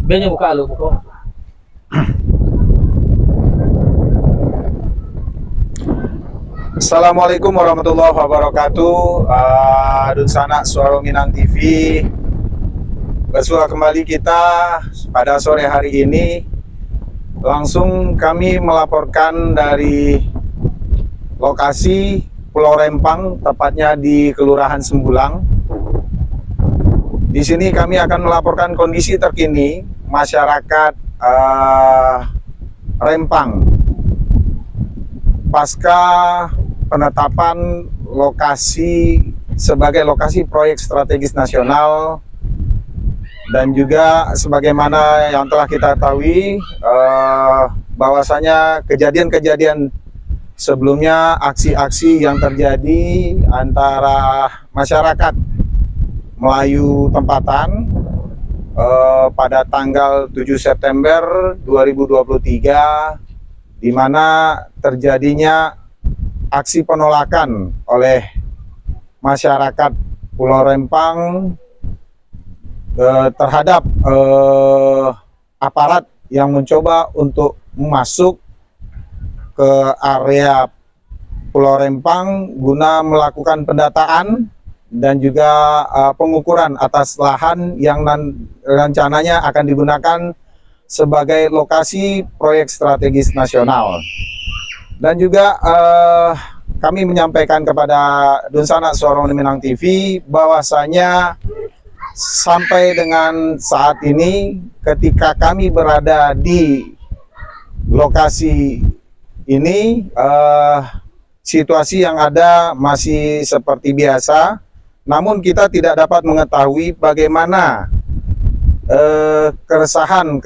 Benyo buka lu buka. Assalamualaikum warahmatullahi wabarakatuh. Dunsana Suara Minang TV. Bersua kembali kita pada sore hari ini. Langsung kami melaporkan dari lokasi Pulau Rempang, tepatnya di Kelurahan Sembulang. Di sini kami akan melaporkan kondisi terkini masyarakat Rempang pasca penetapan lokasi sebagai lokasi proyek strategis nasional, dan juga sebagaimana yang telah kita ketahui bahwasanya kejadian-kejadian sebelumnya, aksi-aksi yang terjadi antara masyarakat Melayu tempatan pada tanggal 7 September 2023, di mana terjadinya aksi penolakan oleh masyarakat Pulau Rempang terhadap aparat yang mencoba untuk masuk ke area Pulau Rempang guna melakukan pendataan dan juga pengukuran atas lahan yang rencananya akan digunakan sebagai lokasi proyek strategis nasional. Dan juga kami menyampaikan kepada Dunsana Suara Minang TV bahwasanya sampai dengan saat ini ketika kami berada di lokasi ini, situasi yang ada masih seperti biasa, namun kita tidak dapat mengetahui bagaimana keresahan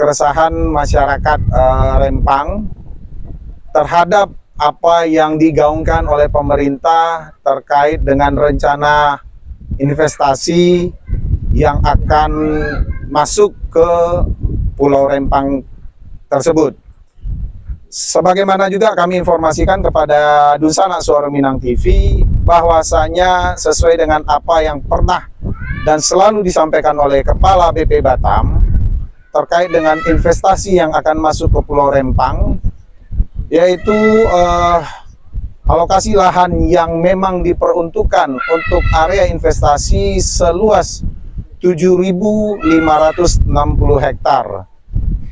masyarakat Rempang terhadap apa yang digaungkan oleh pemerintah terkait dengan rencana investasi yang akan masuk ke Pulau Rempang tersebut. Sebagaimana juga kami informasikan kepada Dunsana Suara Minang TV bahwasanya sesuai dengan apa yang pernah dan selalu disampaikan oleh Kepala BP Batam terkait dengan investasi yang akan masuk ke Pulau Rempang, yaitu alokasi lahan yang memang diperuntukkan untuk area investasi seluas 7.560 hektar,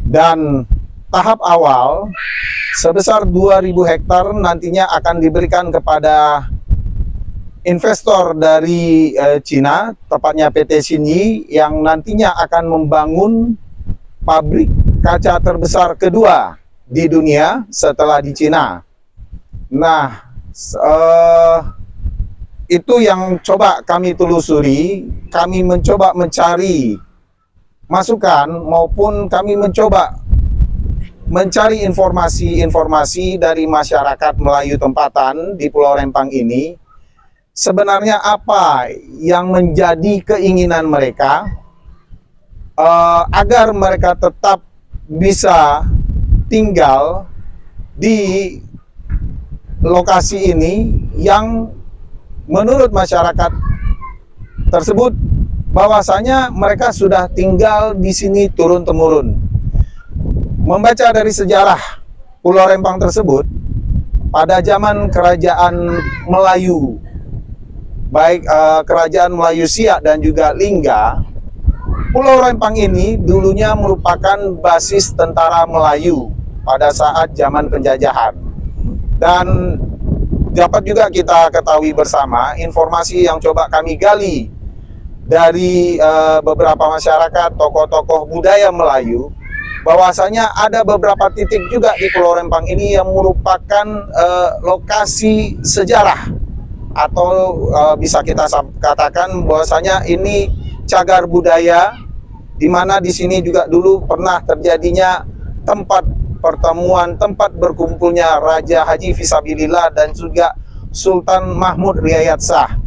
dan tahap awal sebesar 2.000 hektar nantinya akan diberikan kepada investor dari Cina, tepatnya PT Xinyi, yang nantinya akan membangun pabrik kaca terbesar kedua di dunia setelah di Cina. Nah, itu yang coba kami telusuri. Kami mencoba mencari masukan maupun kami mencoba mencari informasi-informasi dari masyarakat Melayu tempatan di Pulau Rempang ini. Sebenarnya apa yang menjadi keinginan mereka agar mereka tetap bisa tinggal di lokasi ini, yang menurut masyarakat tersebut bahwasanya mereka sudah tinggal di sini turun-temurun. Membaca dari sejarah Pulau Rempang tersebut, pada zaman kerajaan Melayu, baik kerajaan Melayu Siak dan juga Lingga, Pulau Rempang ini dulunya merupakan basis tentara Melayu pada saat zaman penjajahan. Dan dapat juga kita ketahui bersama informasi yang coba kami gali dari beberapa masyarakat, tokoh-tokoh budaya Melayu, bahwasanya ada beberapa titik juga di Pulau Rempang ini yang merupakan lokasi sejarah, atau bisa kita katakan bahwasanya ini cagar budaya, di mana di sini juga dulu pernah terjadinya tempat pertemuan, tempat berkumpulnya Raja Haji Fisabilillah dan juga Sultan Mahmud Riyad Shah.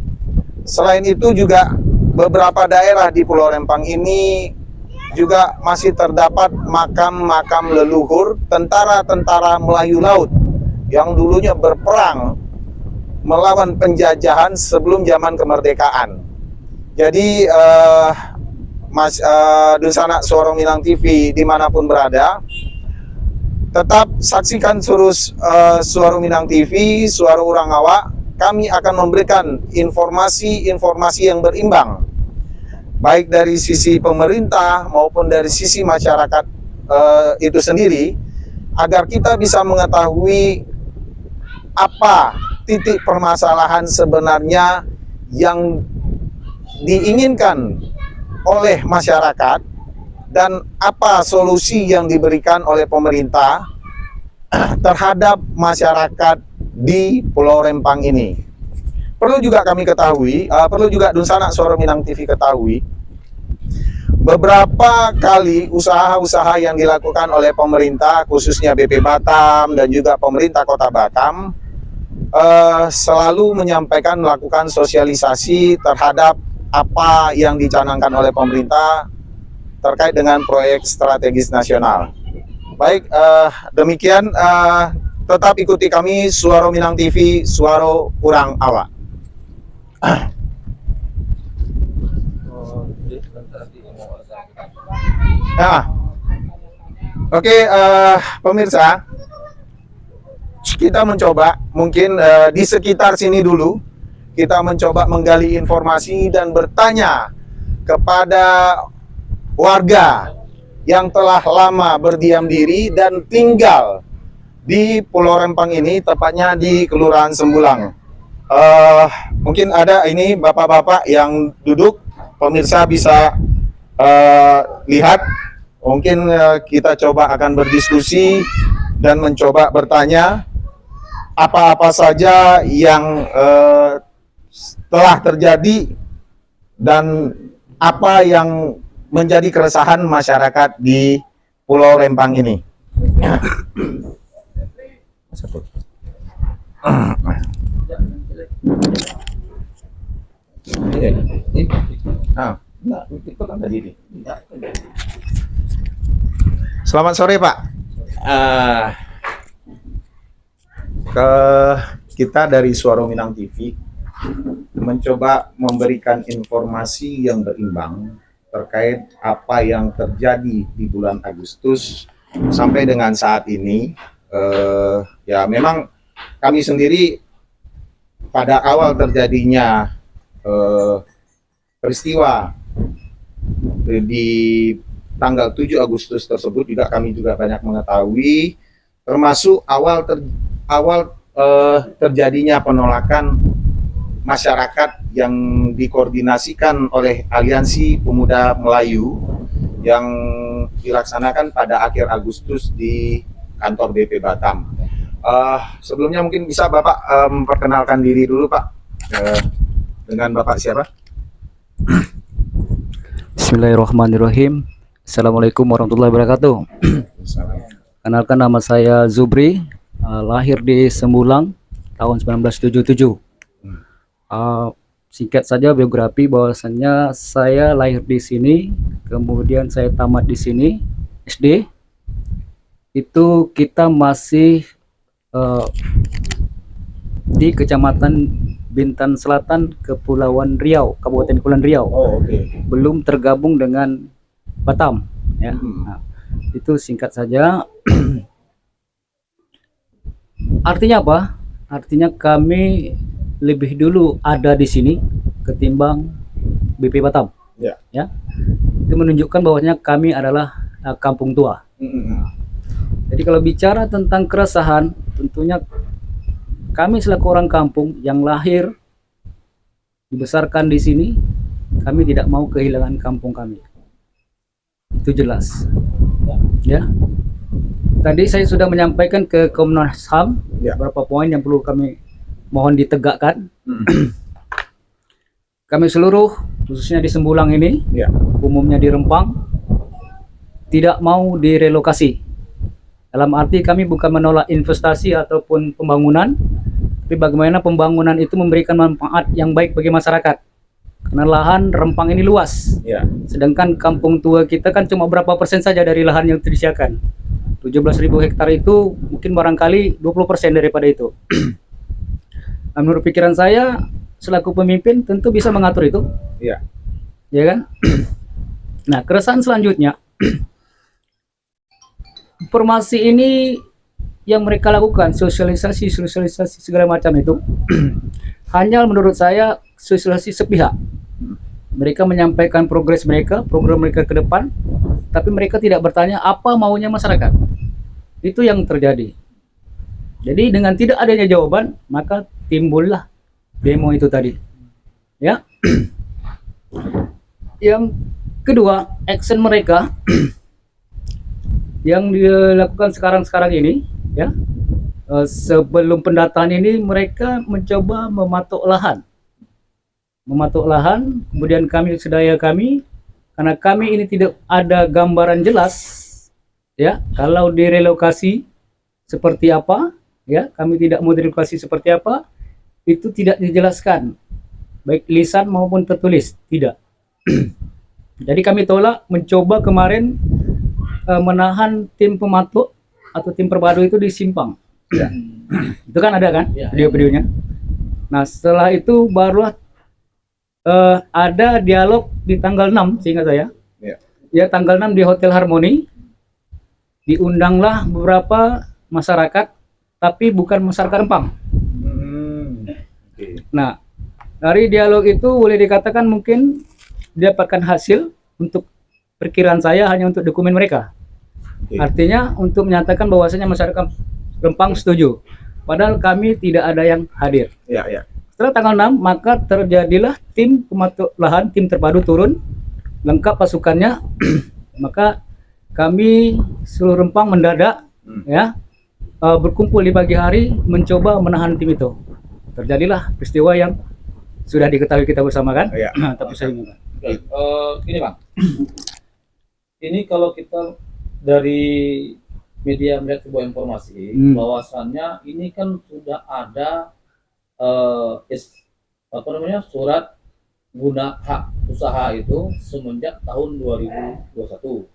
Selain itu juga beberapa daerah di Pulau Rempang ini juga masih terdapat makam-makam leluhur tentara-tentara Melayu Laut yang dulunya berperang melawan penjajahan sebelum zaman kemerdekaan. Jadi Dunsana Suara Minang TV dimanapun berada, tetap saksikan terus Suara Minang TV, Suara Urang Awak. Kami akan memberikan informasi-informasi yang berimbang, baik dari sisi pemerintah maupun dari sisi masyarakat itu sendiri, agar kita bisa mengetahui apa titik permasalahan sebenarnya yang diinginkan oleh masyarakat dan apa solusi yang diberikan oleh pemerintah terhadap masyarakat di Pulau Rempang ini. Perlu juga kami ketahui, perlu juga Dunsana Suara Minang TV ketahui, beberapa kali usaha-usaha yang dilakukan oleh pemerintah, khususnya BP Batam dan juga pemerintah Kota Batam, selalu menyampaikan melakukan sosialisasi terhadap apa yang dicanangkan oleh pemerintah terkait dengan proyek strategis nasional. Baik, demikian, tetap ikuti kami Suara Minang TV, Suara Urang Awak. Nah, oke, pemirsa, kita mencoba mungkin di sekitar sini dulu, kita mencoba menggali informasi dan bertanya kepada warga yang telah lama berdiam diri dan tinggal di Pulau Rempang ini, tepatnya di Kelurahan Sembulang. Mungkin ada ini bapak-bapak yang duduk, pemirsa bisa lihat. Mungkin kita coba akan berdiskusi dan mencoba bertanya apa-apa saja yang telah terjadi dan apa yang menjadi keresahan masyarakat di Pulau Rempang ini. Selamat sore, Pak. Kita dari Suara Minang TV mencoba memberikan informasi yang berimbang terkait apa yang terjadi di bulan Agustus sampai dengan saat ini. Ya memang kami sendiri pada awal terjadinya peristiwa di tanggal 7 Agustus tersebut juga kami juga banyak mengetahui, termasuk terjadinya penolakan masyarakat yang dikoordinasikan oleh Aliansi Pemuda Melayu yang dilaksanakan pada akhir Agustus di kantor BP Batam. Sebelumnya mungkin bisa Bapak memperkenalkan diri dulu, Pak. Dengan Bapak siapa? Bismillahirrahmanirrahim. Assalamualaikum warahmatullahi wabarakatuh. Kenalkan, nama saya Zubri, lahir di Sembulang tahun 1977. Singkat saja biografi, bahwasannya saya lahir di sini, kemudian saya tamat di sini SD. Itu kita masih di Kecamatan Bintan Selatan, Kepulauan Riau, Kabupaten Kepulauan Riau. Belum tergabung dengan Batam, ya. Nah, itu singkat saja. Artinya apa? Artinya kami lebih dulu ada di sini ketimbang BP Batam. Ya. Itu menunjukkan bahwasanya kami adalah kampung tua. Jadi kalau bicara tentang keresahan, tentunya kami selaku orang kampung yang lahir dibesarkan di sini, kami tidak mau kehilangan kampung kami. Itu jelas. Ya. Tadi saya sudah menyampaikan ke Komnas HAM beberapa poin yang perlu kami mohon ditegakkan. Kami seluruh, khususnya di Sembulang ini, umumnya di Rempang, tidak mau direlokasi. Dalam arti kami bukan menolak investasi ataupun pembangunan, tapi bagaimana pembangunan itu memberikan manfaat yang baik bagi masyarakat. Karena lahan Rempang ini luas, sedangkan kampung tua kita kan cuma berapa persen saja dari lahan yang disediakan. 17.000 hektar itu mungkin barangkali 20% daripada itu. Nah, menurut pikiran saya selaku pemimpin tentu bisa mengatur itu, ya kan? Nah, keresahan selanjutnya, informasi ini yang mereka lakukan, sosialisasi segala macam itu, hanya menurut saya sosialisasi sepihak. Mereka menyampaikan progres mereka, program mereka ke depan, tapi mereka tidak bertanya apa maunya masyarakat. Itu yang terjadi. Jadi dengan tidak adanya jawaban, maka timbullah demo itu tadi. Ya. Yang kedua, action mereka yang dilakukan sekarang ini, ya, sebelum pendataan ini mereka mencoba mematok lahan, kemudian kami sedaya kami, karena kami ini tidak ada gambaran jelas, ya, kalau direlokasi seperti apa, ya, kami tidak mau direlokasi seperti apa, itu tidak dijelaskan, baik lisan maupun tertulis, tidak. Jadi kami tolak, mencoba kemarin menahan tim pematuk atau tim perpadu itu di Simpang. Ya. Itu kan ada kan video-videonya. Nah, setelah itu barulah ada dialog di tanggal 6 seingat saya. Ya, tanggal 6 di Hotel Harmoni. Diundanglah beberapa masyarakat, tapi bukan masyarakat Rempang. Nah, dari dialog itu boleh dikatakan mungkin didapatkan hasil untuk perkiraan saya hanya untuk dokumen mereka. Artinya untuk menyatakan bahwasanya masyarakat Rempang setuju. Padahal kami tidak ada yang hadir. Setelah tanggal 6, maka terjadilah tim pematuk lahan, tim terpadu turun, lengkap pasukannya. Maka kami seluruh Rempang mendadak, ya, berkumpul di pagi hari mencoba menahan tim itu. Terjadilah peristiwa yang sudah diketahui kita bersama kan. Tapi saya gini Bang, ini kalau kita dari media melihat sebuah informasi bahwasannya ini kan sudah ada surat guna hak usaha itu semenjak tahun 2021,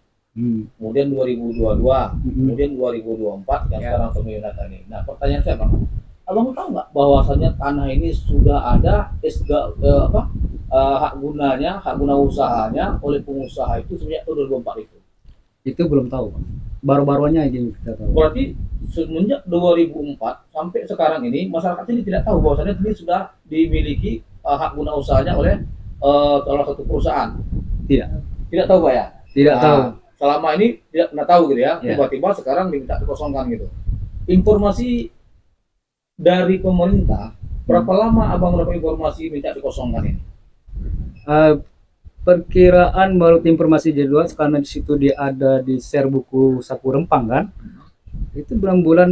kemudian 2022, kemudian 2024 dan sekarang pemilu ini. Nah, pertanyaan saya Bang, Abang tahu nggak bahwasannya tanah ini sudah ada hak gunanya, hak guna usahanya oleh pengusaha itu semenjak tahun 2024 itu? Itu belum tahu, baru-barunya aja kita tahu. Berarti semenjak 2004 sampai sekarang ini masyarakat ini tidak tahu bahwasannya ini sudah dimiliki hak guna usahanya oleh salah satu perusahaan. Tidak tahu Pak ya? Tidak tahu. Selama ini tidak pernah tahu gitu ya. Tiba-tiba sekarang diminta dikosongkan gitu. Informasi dari pemerintah, berapa lama Abang mendapat informasi minta dikosongkan ini? Perkiraan menurut informasi jadwal, karena di situ dia ada di share buku Saku Rempang kan, itu bulan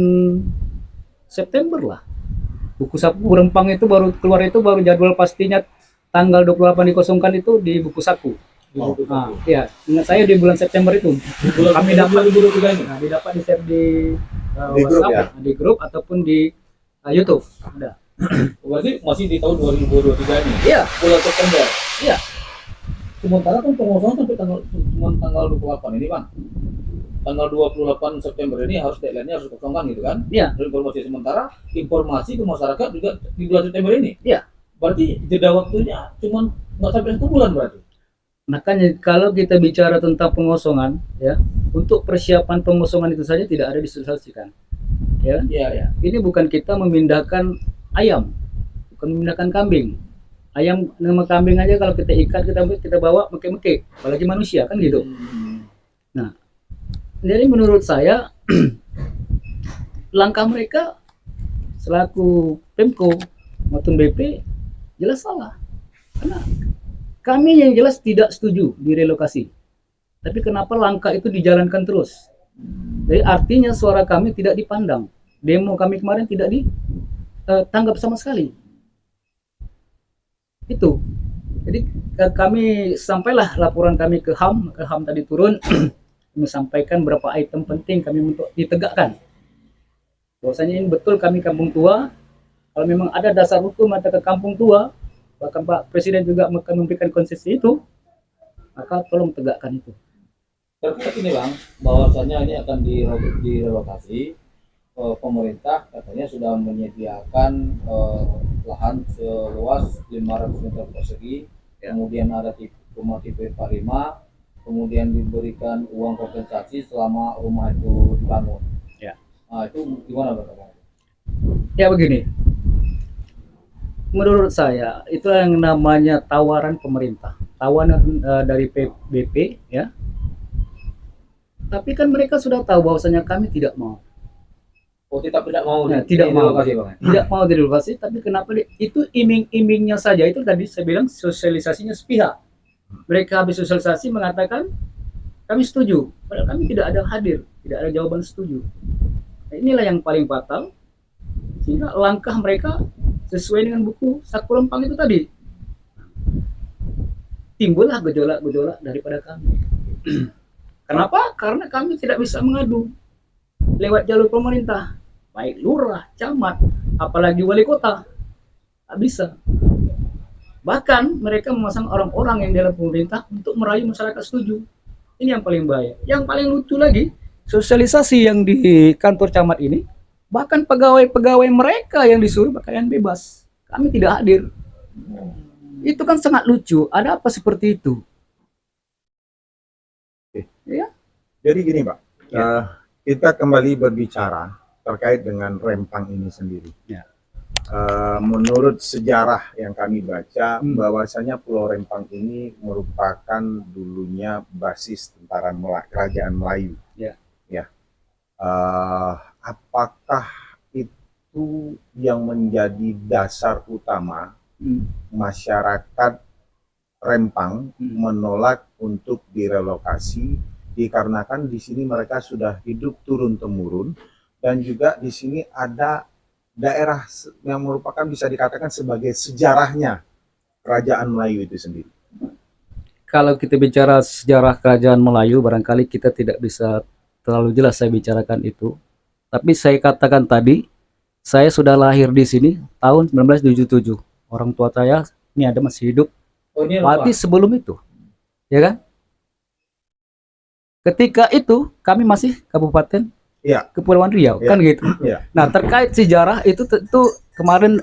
September lah. Buku Saku Rempang itu baru keluar, itu baru jadwal pastinya tanggal 28 dikosongkan itu di buku Saku. Ya, ingat saya di bulan September itu. Kami dapat di buku juga ini. Nah, didapat di share di WhatsApp, di grup ataupun di YouTube. Ada. Berarti masih di tahun 2023 ini. Iya, bulan September. Iya. Sementara kan pengosongan sampai tanggal 28 ini Bang. Tanggal 28 September ini harus deadline-nya harus dikosongkan gitu kan? Iya. Informasi sementara, informasi ke masyarakat juga di bulan September ini. Iya. Berarti jeda waktunya cuma nggak sampai 1 bulan berarti. Makanya kalau kita bicara tentang pengosongan, ya, untuk persiapan pengosongan itu saja tidak ada disosialisasikan. Ya. Ini bukan kita memindahkan ayam, bukan memindahkan kambing. Ayam nama kambing aja kalau kita ikat, kita bawa meke-meke, apalagi manusia kan gitu. Nah, jadi menurut saya langkah mereka selaku Pemko maupun BP jelas salah. Karena kami yang jelas tidak setuju direlokasi. Tapi kenapa langkah itu dijalankan terus? Jadi artinya suara kami tidak dipandang. Demo kami kemarin tidak ditanggap sama sekali. Itu. Jadi kami sampailah laporan kami ke HAM tadi turun menyampaikan beberapa item penting kami untuk ditegakkan. Bahwasanya ini betul kami kampung tua. Kalau memang ada dasar hukum atau ke kampung tua, bahkan Pak Presiden juga akan memberikan konsesi itu, maka tolong tegakkan itu. Terkait ini Bang, bahwasanya ini akan direlokasi, pemerintah katanya sudah menyediakan lahan seluas 500 meter persegi, kemudian ada rumah tipe 45, kemudian diberikan uang kompensasi selama rumah itu dibangun. Ya. Nah, itu gimana Bang? Ya begini, menurut saya itu yang namanya tawaran pemerintah, tawaran dari BP, ya. Tapi kan mereka sudah tahu bahwasanya kami tidak mau. Oh, tetap tidak mau Nah, tidak mau, direlokasi, Bang. tidak mau direlokasi. Tapi kenapa itu iming-imingnya saja, itu tadi saya bilang sosialisasinya sepihak. Mereka habis sosialisasi mengatakan kami setuju, padahal kami tidak ada hadir, tidak ada jawaban setuju. Nah, inilah yang paling fatal, sehingga langkah mereka sesuai dengan buku Saku Rempang itu tadi. Timbullah gejolak-gejolak daripada kami. Kenapa? Karena kami tidak bisa mengadu lewat jalur pemerintah, baik lurah, camat, apalagi wali kota. Tak bisa. Bahkan mereka memasang orang-orang yang dalam pemerintah untuk merayu masyarakat setuju. Ini yang paling bahaya. Yang paling lucu lagi, sosialisasi yang di kantor camat ini, bahkan pegawai-pegawai mereka yang disuruh pakaian bebas. Kami tidak hadir. Itu kan sangat lucu. Ada apa seperti itu? Ya. Jadi gini Pak, Ya. kita kembali berbicara terkait dengan Rempang ini sendiri. Ya. Menurut sejarah yang kami baca, Hmm. bahwasanya Pulau Rempang ini merupakan dulunya basis tentara Kerajaan Melayu. Ya. Ya. Apakah itu yang menjadi dasar utama masyarakat Rempang menolak untuk direlokasi, dikarenakan di sini mereka sudah hidup turun-temurun, dan juga di sini ada daerah yang merupakan bisa dikatakan sebagai sejarahnya Kerajaan Melayu itu sendiri. Kalau kita bicara sejarah Kerajaan Melayu, barangkali kita tidak bisa terlalu jelas saya bicarakan itu. Tapi saya katakan tadi, saya sudah lahir di sini tahun 1977. Orang tua saya ini ada masih hidup. Oh, ini Mati sebelum itu, ya kan? Ketika itu kami masih Kabupaten Kepulauan Riau, kan gitu. Ya. Nah, terkait sejarah itu tentu kemarin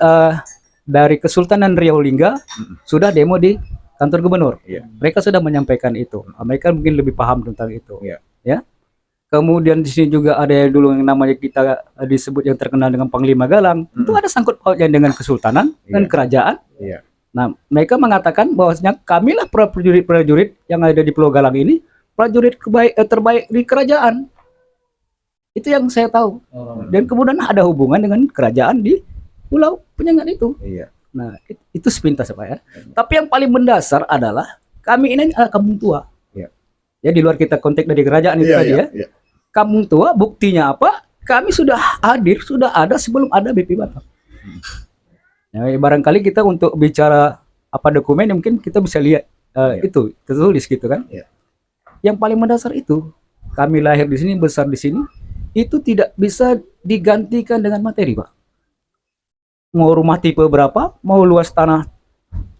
dari Kesultanan Riau Lingga sudah demo di kantor gubernur. Ya. Mereka sudah menyampaikan itu. Mereka mungkin lebih paham tentang itu. Ya. Ya. Kemudian di sini juga ada yang dulu yang namanya kita disebut yang terkenal dengan Panglima Galang. Itu ada sangkut pautnya dengan kesultanan dan kerajaan. Ya. Nah, mereka mengatakan bahwasanya kamilah prajurit-prajurit yang ada di Pulau Galang ini prajurit terbaik di kerajaan. Itu yang saya tahu. Dan kemudian ada hubungan dengan kerajaan di Pulau Penyengat itu. Iya. Nah, itu sepintas Pak ya. Tapi yang paling mendasar adalah kami ini adalah kampung tua. Iya. Ya, di luar kita konteks dari kerajaan itu tadi ya. Iya. Kampung tua, buktinya apa? Kami sudah hadir, sudah ada sebelum ada BP Batam. Ya, barangkali kita untuk bicara apa dokumen mungkin kita bisa lihat itu tertulis gitu kan. Iya. Yang paling mendasar itu, kami lahir di sini, besar di sini, itu tidak bisa digantikan dengan materi, Pak. Mau rumah tipe berapa, mau luas tanah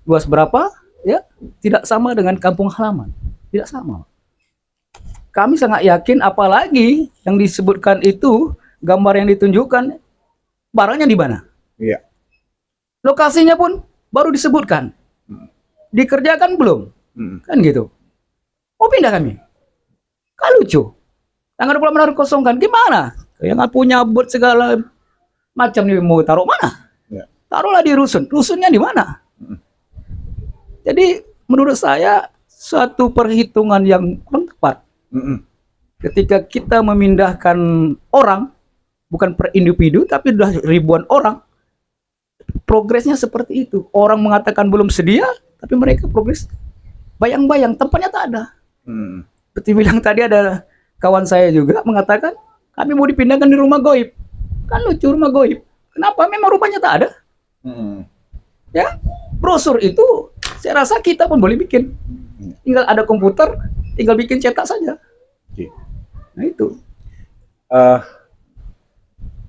luas berapa, ya tidak sama dengan kampung halaman, tidak sama. Kami sangat yakin, apalagi yang disebutkan itu, gambar yang ditunjukkan, barangnya di mana? Iya. Lokasinya pun baru disebutkan, dikerjakan belum, kan gitu. Mau pindah kami, kan lucu. Tanggal 20 kosongkan, gimana? Yang punya bot segala macam nih mau taruh mana? Ya. Taruhlah di rusun. Rusunnya di mana? Jadi menurut saya suatu perhitungan yang kurang tepat. Ketika kita memindahkan orang, bukan per individu, tapi sudah ribuan orang, progresnya seperti itu. Orang mengatakan belum sedia, tapi mereka progres bayang-bayang, tempatnya tak ada. Seperti bilang tadi ada kawan saya juga mengatakan kami mau dipindahkan di rumah goib. Kan lucu, rumah goib. Kenapa? Memang rumahnya tak ada. Ya, brosur itu saya rasa kita pun boleh bikin. Tinggal ada komputer, tinggal bikin cetak saja. Nah itu.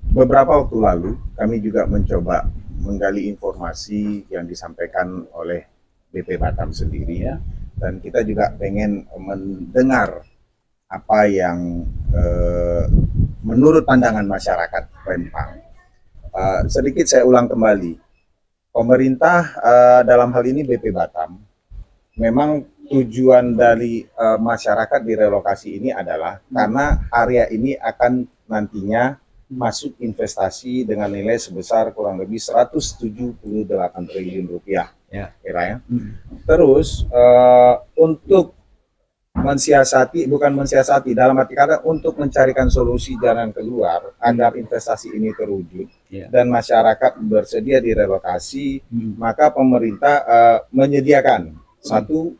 Beberapa waktu lalu kami juga mencoba menggali informasi yang disampaikan oleh BP Batam sendiri ya. Dan kita juga pengen mendengar apa yang menurut pandangan masyarakat Rempang. Sedikit saya ulang kembali, pemerintah dalam hal ini BP Batam memang tujuan dari masyarakat direlokasi ini adalah karena area ini akan nantinya masuk investasi dengan nilai sebesar kurang lebih 178 triliun rupiah. Ya. Kira ya. Terus untuk bukan mensiasati, dalam arti kata untuk mencarikan solusi jalan keluar agar investasi ini terwujud dan masyarakat bersedia direlokasi, maka pemerintah menyediakan satu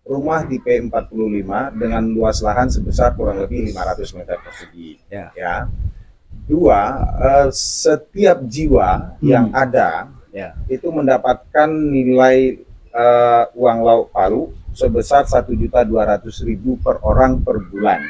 rumah di P45 dengan luas lahan sebesar kurang lebih 500 meter persegi. Ya. Dua, setiap jiwa yang ada itu mendapatkan nilai uang lauk palu sebesar 1.200.000 per orang per bulan.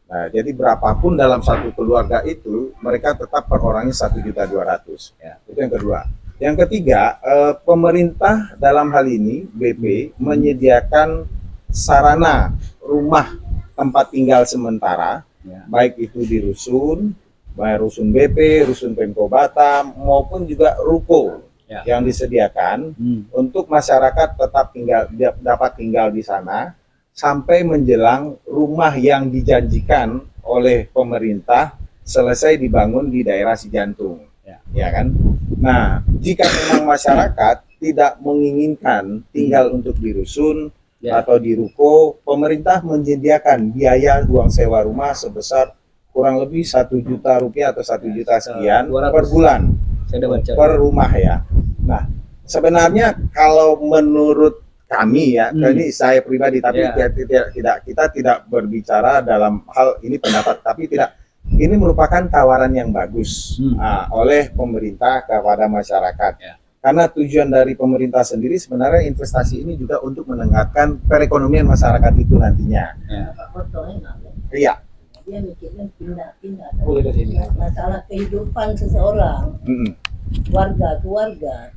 Nah, jadi berapapun dalam satu keluarga itu, mereka tetap per orangnya 1.200.000. Itu yang kedua. Yang ketiga, pemerintah dalam hal ini BP menyediakan sarana rumah tempat tinggal sementara, baik itu di rusun, baik rusun BP, rusun Pemko Batam, maupun juga ruko yang disediakan untuk masyarakat tetap dapat tinggal di sana sampai menjelang rumah yang dijanjikan oleh pemerintah selesai dibangun di daerah Cijantung, ya kan? Nah, jika memang masyarakat tidak menginginkan tinggal untuk di rusun atau di ruko, pemerintah menyediakan biaya uang sewa rumah sebesar kurang lebih 1 juta rupiah atau 1 juta sekian per bulan per rumah ya. Nah, sebenarnya kalau menurut kami ya, ini saya pribadi, tapi kita tidak berbicara dalam hal ini pendapat, tapi ini merupakan tawaran yang bagus oleh pemerintah kepada masyarakat. Karena tujuan dari pemerintah sendiri sebenarnya investasi ini juga untuk meningkatkan perekonomian masyarakat itu nantinya. Iya. Dia mikirnya pindah-pindah. Masalah kehidupan seseorang, keluarga,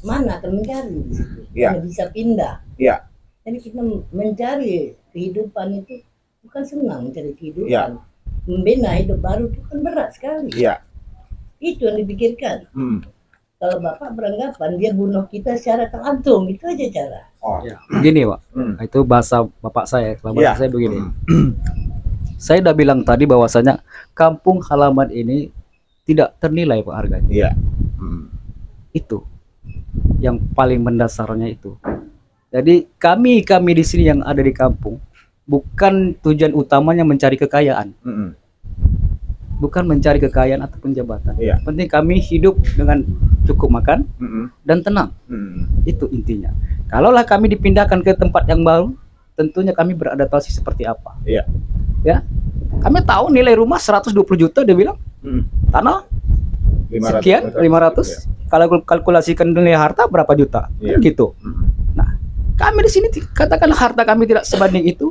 mana akan mencari? Bisa pindah. Jadi kita mencari kehidupan itu bukan senang mencari kehidupan. Membina hidup baru itu kan berat sekali. Itu yang dipikirkan. Kalau Bapak beranggapan dia bunuh kita secara langsung, itu aja cara. Begini Pak, itu bahasa Bapak saya. Kalau bahasa saya begini. Saya udah bilang tadi bahwasanya kampung halaman ini tidak ternilai Pak harganya. Itu yang paling mendasarnya itu. Jadi kami di sini yang ada di kampung bukan tujuan utamanya mencari kekayaan. Bukan mencari kekayaan ataupun jabatan. Penting kami hidup dengan cukup makan dan tenang. Itu intinya. Kalaulah kami dipindahkan ke tempat yang baru, tentunya kami beradaptasi seperti apa. Ya, kami tahu nilai rumah 120 juta dia bilang. Tanah 500, sekian 500. Kalau kalkulasikan nilai harta berapa juta? Gitu. Nah, kami di sini katakanlah harta kami tidak sebanding itu,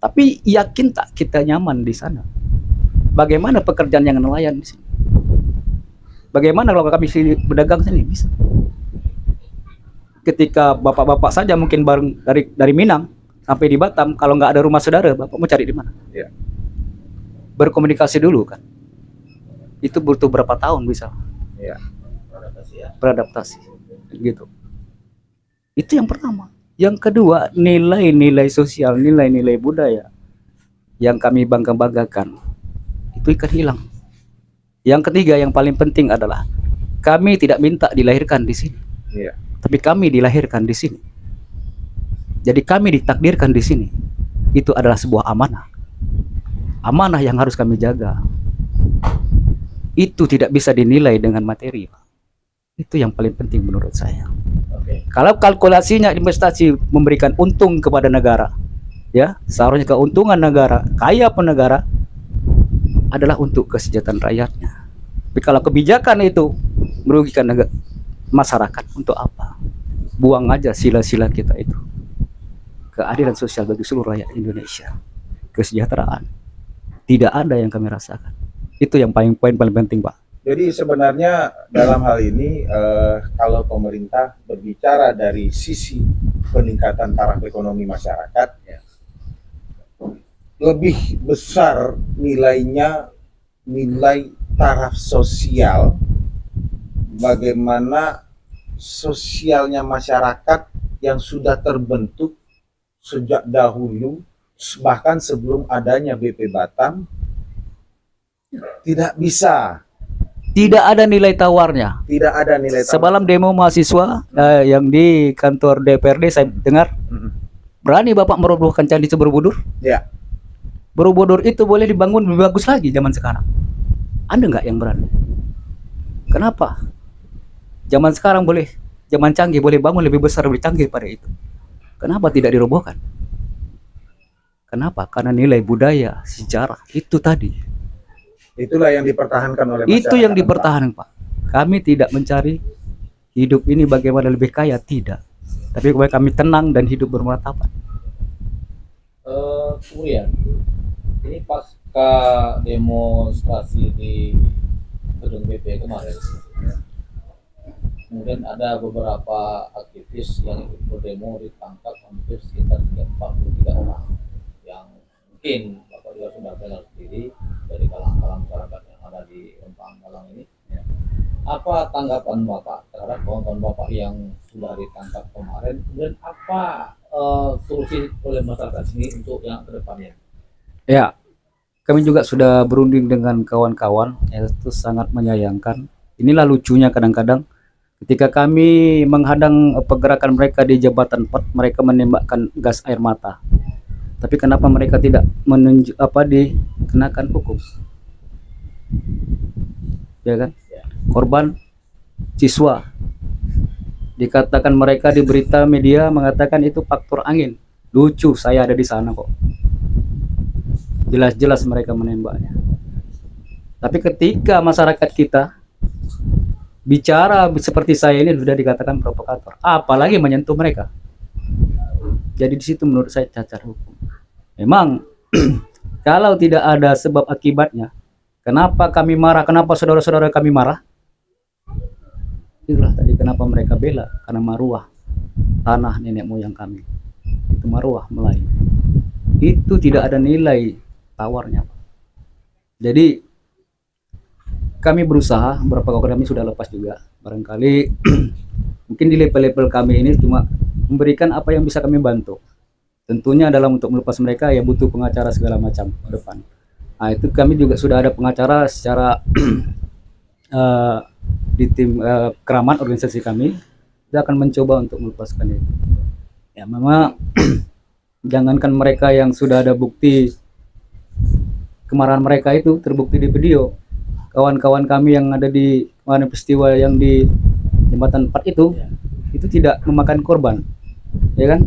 tapi yakin tak kita nyaman di sana? Bagaimana pekerjaan yang nelayan di sini? Bagaimana kalau kami sini berdagang sini bisa? Ketika bapak-bapak saja mungkin bareng dari Minang sampai di Batam, kalau nggak ada rumah saudara, bapak mau cari di mana? Berkomunikasi dulu kan? Itu butuh berapa tahun bisa? Beradaptasi, gitu. Itu yang pertama. Yang kedua, nilai-nilai sosial, nilai-nilai budaya yang kami bangga-banggakan itu ikan hilang. Yang ketiga yang paling penting adalah kami tidak minta dilahirkan di sini, tapi kami dilahirkan di sini. Jadi kami ditakdirkan di sini. Itu adalah sebuah amanah, amanah yang harus kami jaga. Itu tidak bisa dinilai dengan materi. Itu yang paling penting menurut saya. Kalau kalkulasinya investasi memberikan untung kepada negara, ya seharusnya keuntungan negara, kaya pun negara adalah untuk kesejahteraan rakyatnya. Tapi kalau kebijakan itu merugikan masyarakat, untuk apa? Buang aja sila-sila kita itu. Keadilan sosial bagi seluruh rakyat Indonesia, kesejahteraan, tidak ada yang kami rasakan. Itu yang poin paling penting, Pak. Jadi sebenarnya dalam hal ini kalau pemerintah berbicara dari sisi peningkatan taraf ekonomi masyarakat, lebih besar nilainya nilai taraf sosial, bagaimana sosialnya masyarakat yang sudah terbentuk sejak dahulu, bahkan sebelum adanya BP Batam, tidak bisa. Tidak ada nilai tawarnya. Tidak ada nilai tawar. Semalam demo mahasiswa yang di kantor DPRD saya dengar, berani Bapak merobohkan Candi Borobudur? Ya. Borobudur itu boleh dibangun lebih bagus lagi zaman sekarang. Ada nggak yang berani? Kenapa? Zaman sekarang boleh, zaman canggih boleh bangun lebih besar, lebih canggih pada itu. Kenapa tidak dirobohkan? Kenapa? Karena nilai budaya, sejarah itu tadi. Itulah yang dipertahankan oleh masyarakat. Itu yang dipertahankan, Pak. Kami tidak mencari hidup ini bagaimana lebih kaya, tidak. Tapi supaya kami tenang dan hidup bermartabat. Kemudian ini pasca demonstrasi di gedung BP kemarin, kemudian ada beberapa aktivis yang ikut berdemo ditangkap hampir sekitar 43 orang yang mungkin Bapak juga sudah dengar sendiri dari kalangan masyarakat yang ada di Rempang Malang ini. Apa tanggapan Bapak terhadap kawan-kawan Bapak yang sudah ditangkap kemarin? Kemudian apa solusi oleh masyarakat sini untuk yang kedepannya? Ya, kami juga sudah berunding dengan kawan-kawan, itu sangat menyayangkan. Inilah lucunya kadang-kadang ketika kami menghadang pergerakan mereka di Jabatan 4, mereka menembakkan gas air mata. Tapi kenapa mereka tidak dikenakan hukum? Ya kan? Korban siswa dikatakan, mereka di berita media mengatakan itu faktor angin. Lucu, saya ada di sana kok. Jelas-jelas mereka menembaknya. Tapi ketika masyarakat kita bicara seperti saya ini sudah dikatakan provokator, apalagi menyentuh mereka. Jadi di situ menurut saya cacat hukum. Memang kalau tidak ada sebab akibatnya, kenapa kami marah? Kenapa saudara-saudara kami marah? Itulah tadi kenapa mereka bela, karena maruah tanah nenek moyang kami. Itu maruah Melayu. Itu tidak ada nilai tawarnya. Jadi kami berusaha, beberapa kali kami sudah lepas juga. Barangkali mungkin di level-level kami ini cuma memberikan apa yang bisa kami bantu. Tentunya dalam untuk melepas mereka ya butuh pengacara segala macam ke depan. Nah, itu kami juga sudah ada pengacara secara di tim keramat organisasi kami. Kita akan mencoba untuk melepaskan itu. Ya memang jangankan mereka yang sudah ada bukti kemarahan mereka itu terbukti di video. Kawan-kawan kami yang ada di mana peristiwa yang di Jembatan 4 itu tidak memakan korban, ya kan?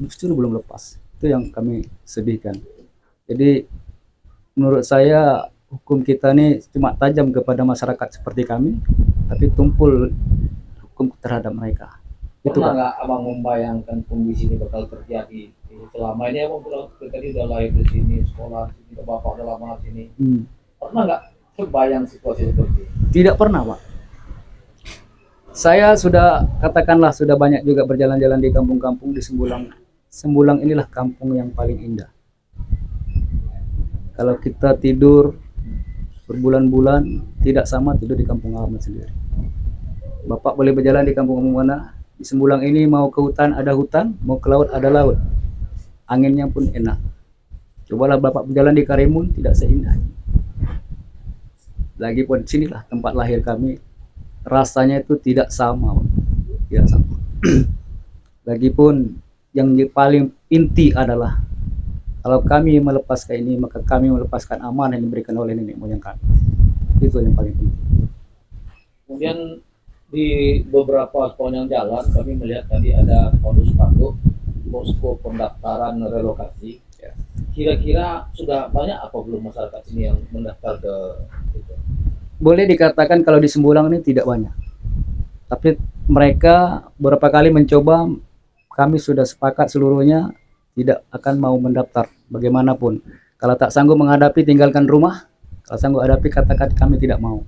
Justru belum lepas. Itu yang kami sedihkan. Jadi menurut saya hukum kita ini cuma tajam kepada masyarakat seperti kami, tapi tumpul hukum terhadap mereka. Itu Pernah nggak Abang membayangkan kondisi ini bakal terjadi? Selama ini Abang tadi udah lahir di sini, sekolah di sini, Bapak udah lama di sini. Pernah nggak kebayang situasi seperti ini? Tidak pernah, Pak. Saya sudah katakanlah sudah banyak juga berjalan-jalan di kampung-kampung di Sembulang. Sembulang inilah kampung yang paling indah. Kalau kita tidur berbulan-bulan tidak sama tidur di kampung halaman sendiri. Bapak boleh berjalan di kampung mana? Di Sembulang ini mau ke hutan ada hutan, mau ke laut ada laut. Anginnya pun enak. Cobalah Bapak berjalan di Karimun, tidak seindah. Lagipun sinilah tempat lahir kami, rasanya itu tidak sama, tidak sama. Lagipun yang paling inti adalah kalau kami melepaskan ini, maka kami melepaskan amanah yang diberikan oleh nenek moyang kami. Itu yang paling penting. Kemudian di beberapa sepanjang jalan kami melihat tadi ada spanduk posko pendaftaran relokasi. Kira-kira sudah banyak apa belum masyarakat sini yang mendaftar ke itu? Boleh dikatakan kalau di Sembulang ini tidak banyak. Tapi mereka beberapa kali mencoba, kami sudah sepakat seluruhnya tidak akan mau mendaftar bagaimanapun. Kalau tak sanggup menghadapi tinggalkan rumah, kalau sanggup hadapi katakan kami tidak mau.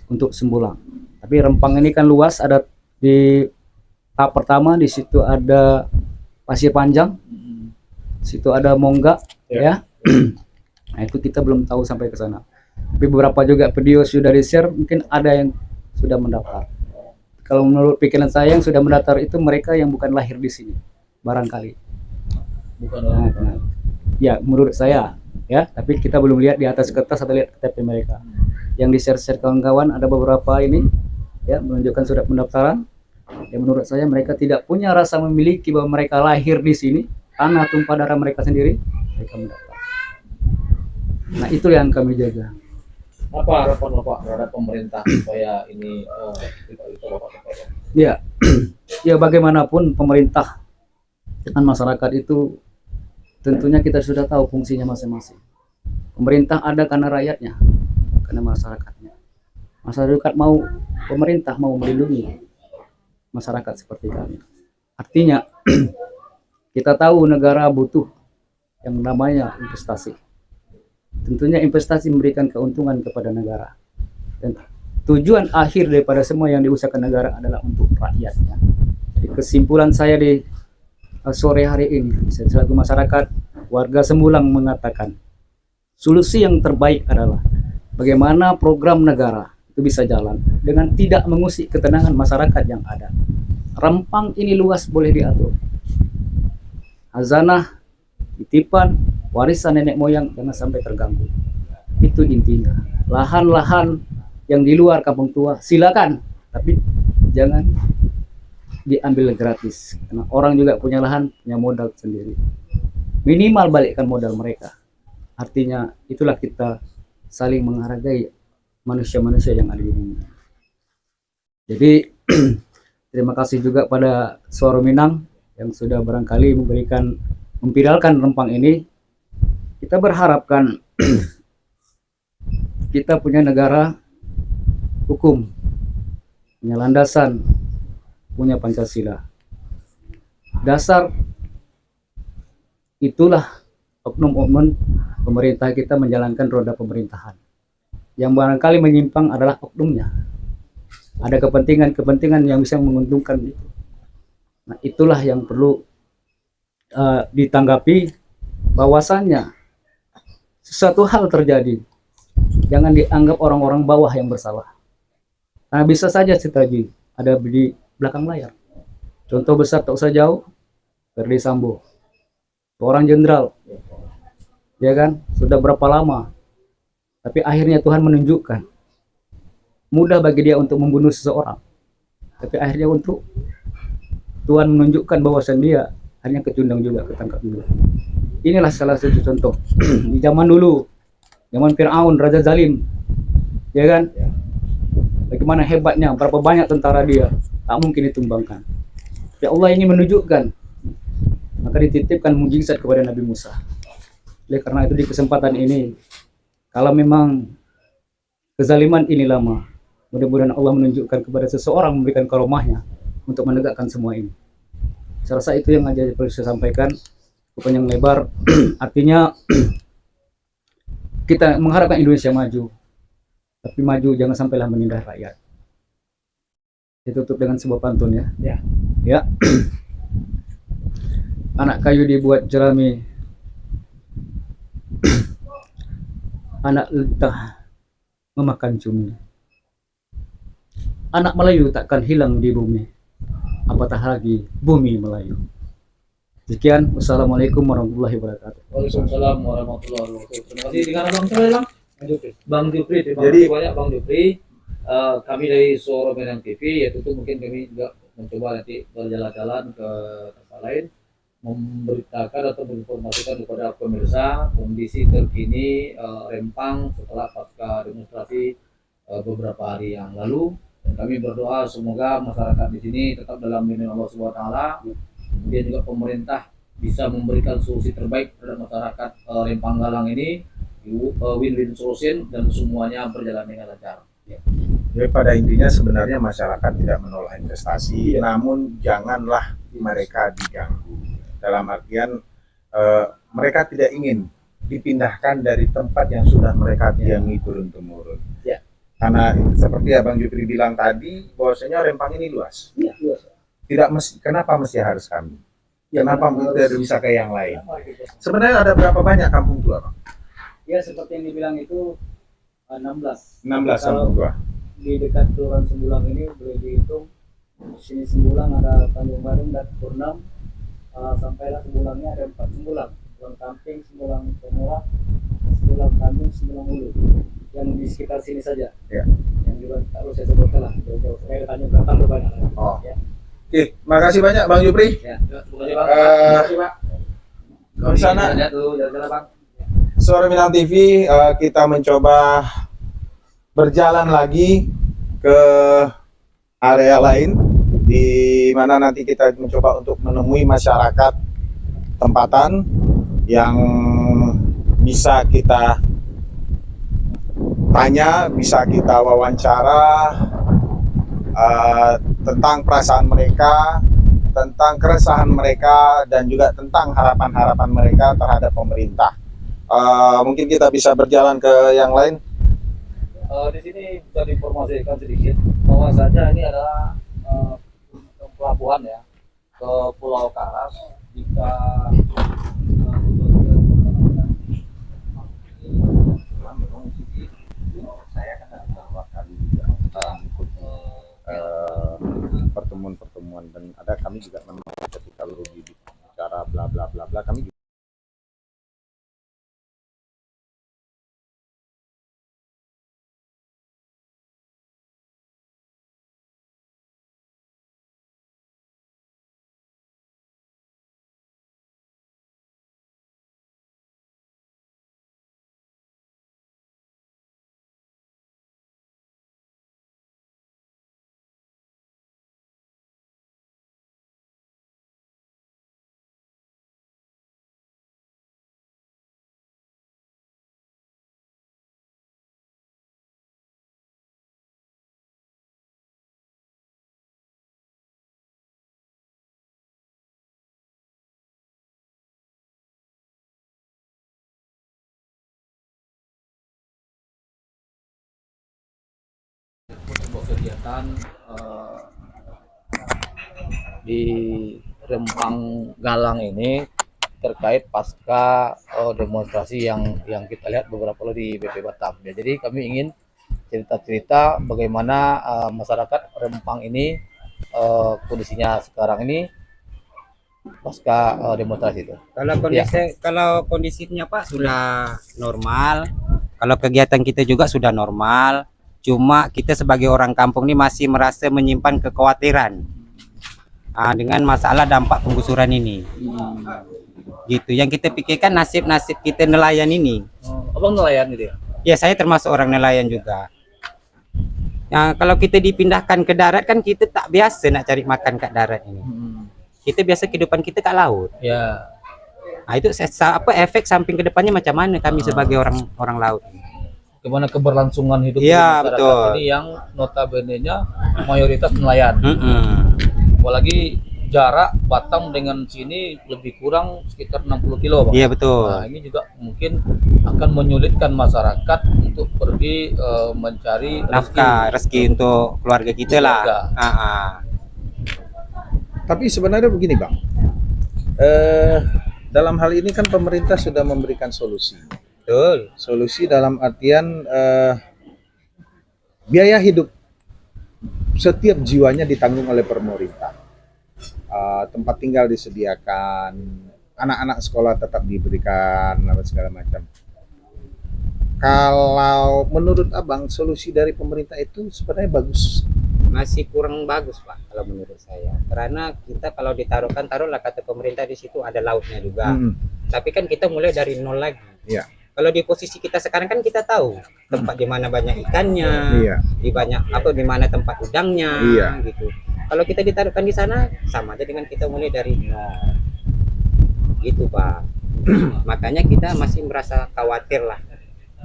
Untuk Sembulang. Tapi Rempang ini kan luas, ada di tahap pertama di situ ada Pasir Panjang. Situ ada Monggak, ya. Nah, itu kita belum tahu sampai ke sana. Tapi beberapa juga video sudah di-share, mungkin ada yang sudah mendaftar. kalau menurut pikiran saya yang sudah mendaftar itu mereka yang bukan lahir di sini, barangkali. Bukan Nah, ya menurut saya ya, tapi kita belum lihat di atas kertas atau lihat KTP mereka. Yang di share-share kawan-kawan ada beberapa ini ya menunjukkan surat pendaftaran. Ya menurut saya mereka tidak punya rasa memiliki bahwa mereka lahir di sini, tanah tumpah darah mereka sendiri, mereka mendaftar. Nah itu yang kami jaga. Apa harapan Bapak terhadap pemerintah supaya ini kita bisa Bapak sampaikan? Ya, ya bagaimanapun pemerintah dengan masyarakat itu tentunya kita sudah tahu fungsinya masing-masing. Pemerintah ada karena rakyatnya, karena masyarakatnya. Masyarakat mau, pemerintah mau melindungi masyarakat seperti kami. Artinya kita tahu negara butuh yang namanya investasi. Tentunya investasi memberikan keuntungan kepada negara. Dan tujuan akhir daripada semua yang diusahakan negara adalah untuk rakyatnya. Jadi kesimpulan saya di sore hari ini, saya selaku masyarakat, warga Sembulang mengatakan solusi yang terbaik adalah bagaimana program negara itu bisa jalan dengan tidak mengusik ketenangan masyarakat yang ada. Rempang ini luas boleh diatur. Hazanah, titipan, warisan nenek moyang jangan sampai terganggu. Itu intinya. Lahan-lahan yang di luar kampung tua silakan, tapi jangan diambil gratis. Karena orang juga punya lahan, punya modal sendiri. Minimal balikkan modal mereka. Artinya itulah kita saling menghargai manusia-manusia yang ada di bumi. Jadi terima kasih juga pada Suara Minang yang sudah barangkali memviralkan Rempang ini. Kita berharapkan kita punya negara hukum, punya landasan, punya Pancasila. Dasar itulah oknum-oknum pemerintah kita menjalankan roda pemerintahan. Yang barangkali menyimpang adalah oknumnya. Ada kepentingan-kepentingan yang bisa menguntungkan itu. Nah, itulah yang perlu ditanggapi bahwasannya sesuatu hal terjadi, jangan dianggap orang-orang bawah yang bersalah. Nah, bisa saja tadi ada di belakang layar. Contoh besar tak usah jauh, Ferdy Sambo, seorang jenderal, ya kan, sudah berapa lama, tapi akhirnya Tuhan menunjukkan mudah bagi dia untuk membunuh seseorang, tapi akhirnya untuk Tuhan menunjukkan bahwasan dia hanya kecundang juga, ketangkap juga. Inilah salah satu contoh di zaman dulu, zaman Fir'aun, Raja Zalim, ya kan? Bagaimana hebatnya, berapa banyak tentara dia, tak mungkin ditumbangkan. Ya Allah ingin menunjukkan, maka dititipkan mukjizat kepada Nabi Musa. Oleh karena itu di kesempatan ini, kalau memang kezaliman ini lama, mudah-mudahan Allah menunjukkan kepada seseorang memberikan karomahnya untuk menegakkan semua ini. Saya rasa itu yang aja perlu saya sampaikan. Panjang lebar. Artinya kita mengharapkan Indonesia maju, tapi maju jangan sampailah menindas rakyat. Ditutup dengan sebuah pantun ya. Ya. Anak kayu dibuat jerami, anak letah memakan cumi. Anak Melayu takkan hilang di bumi, apatah lagi bumi Melayu. Sekian, wassalamualaikum warahmatullahi wabarakatuh. Waalaikumsalam warahmatullahi wabarakatuh. Terima kasih. Dengan Bang siapa ya, Bang? Bang Jupri. Terima kasih banyak Bang Jupri. Kami dari Suara Minang TV, yaitu mungkin kami juga mencoba nanti berjalan-jalan ke tempat lain, memberitakan atau menginformasikan kepada pemirsa kondisi terkini Rempang setelah pasca demonstrasi beberapa hari yang lalu. Dan kami berdoa semoga masyarakat di sini tetap dalam lindungan Allah Subhanahu wa taala. Kemudian juga pemerintah bisa memberikan solusi terbaik terhadap masyarakat Rempang Galang ini, win-win solution, dan semuanya berjalan dengan lancar. Jadi pada intinya sebenarnya masyarakat tidak menolak investasi, namun janganlah mereka diganggu. Dalam artian mereka tidak ingin dipindahkan dari tempat yang sudah mereka diami turun-temurun. Karena seperti Abang Jupri bilang tadi, bahwasanya Rempang ini luas. Luas. Tidak mesti, kenapa mesti harus kami? Kenapa tidak bisa ke yang lain? Gitu. Sebenarnya ada berapa banyak kampung tua, Bang? Ya seperti yang dibilang itu 16. 16 kampung tua. Di dekat Kelurahan Sembulang ini boleh dihitung Sini Sembulang ada Tanjung Badung dan Purnam, sampailah Sembulangnya ada 4 Sembulang, Sembulang Kamping, Sembulang Pemula, Sembulang Kandung, Sembulang Hulu, yang di sekitar sini saja. Ya. Yang juga harus saya sebutkan lah, jauh-jauh. Saya Tanjung Batam banyak. Oh. Ya. Oke, makasih banyak Bang Jupri. Ya. Terima kasih Bang. Terima kasih Pak. Di sana Lihat dulu jalan-jalan Bang. Suara Minang TV, kita mencoba berjalan lagi ke area lain di mana nanti kita mencoba untuk menemui masyarakat tempatan yang bisa kita tanya, bisa kita wawancara tentang perasaan mereka, tentang keresahan mereka, dan juga tentang harapan-harapan mereka terhadap pemerintah. Mungkin kita bisa berjalan ke yang lain. Di sini bisa diinformasikan sedikit bahwasanya ini adalah pelabuhan ya ke Pulau Karas. Jika Saya kan beberapa kali juga mengikuti pertemuan-pertemuan, dan ada kami juga memang ketika Rudi bicara bla bla bla bla, kami juga sebuah kegiatan di Rempang Galang ini terkait pasca demonstrasi yang kita lihat beberapa kali di BP Batam. Ya, jadi kami ingin cerita-cerita bagaimana masyarakat Rempang ini kondisinya sekarang ini pasca demonstrasi itu. Kalau kondisinya Pak sudah normal, kalau kegiatan kita juga sudah normal. Cuma kita sebagai orang kampung ini masih merasa menyimpan kekhawatiran dengan masalah dampak penggusuran ini. Gitu. Yang kita pikirkan nasib-nasib kita nelayan ini. Abang nelayan gitu ya? Ya, saya termasuk orang nelayan juga. Nah, kalau kita dipindahkan ke darat kan kita tak biasa nak cari makan kat darat ini. Kita biasa kehidupan kita kat laut. Ya. Nah, itu efek samping ke depannya macam mana kami sebagai orang laut. Gimana keberlangsungan hidup Iya, masyarakat betul. ini yang notabene-nya mayoritas nelayan. Apalagi jarak Batam dengan sini lebih kurang sekitar 60 kilo, Bang. Iya, betul. Nah, ini juga mungkin akan menyulitkan masyarakat untuk pergi mencari Nafkah, rezeki untuk keluarga kita lah. Tapi sebenarnya begini Bang, dalam hal ini kan pemerintah sudah memberikan solusi. Betul. Solusi dalam artian biaya hidup setiap jiwanya ditanggung oleh pemerintah. Tempat tinggal disediakan, anak-anak sekolah tetap diberikan, segala macam. Kalau menurut Abang solusi dari pemerintah itu sebenarnya bagus? Masih kurang bagus Pak kalau menurut saya, karena kita kalau taruhlah kata pemerintah di situ ada lautnya juga, tapi kan kita mulai dari nol lagi. Iya. Kalau di posisi kita sekarang kan kita tahu tempat di mana banyak ikannya, di mana tempat udangnya, gitu. Kalau kita ditaruhkan di sana sama aja dengan kita mulai dari nol, gitu Pak. Makanya kita masih merasa khawatir lah,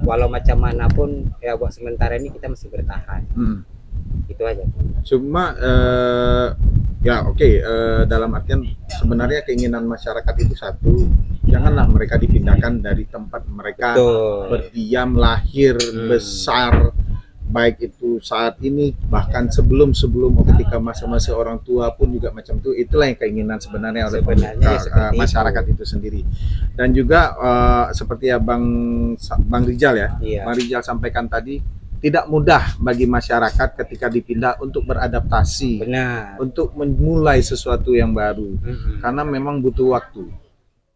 walau macam manapun ya buat sementara ini kita masih bertahan. Itu aja. Cuma ya oke, dalam artian sebenarnya keinginan masyarakat itu satu, janganlah mereka dipindahkan dari tempat mereka berdiam, lahir, besar, baik itu saat ini bahkan sebelum ketika masa-masa orang tua pun juga macam itu. Itulah yang keinginan sebenarnya oleh masyarakat itu sendiri. Dan juga seperti ya Bang Rijal ya, Bang Rijal sampaikan tadi, tidak mudah bagi masyarakat ketika dipindah untuk beradaptasi, Benar. untuk memulai sesuatu yang baru, karena memang butuh waktu.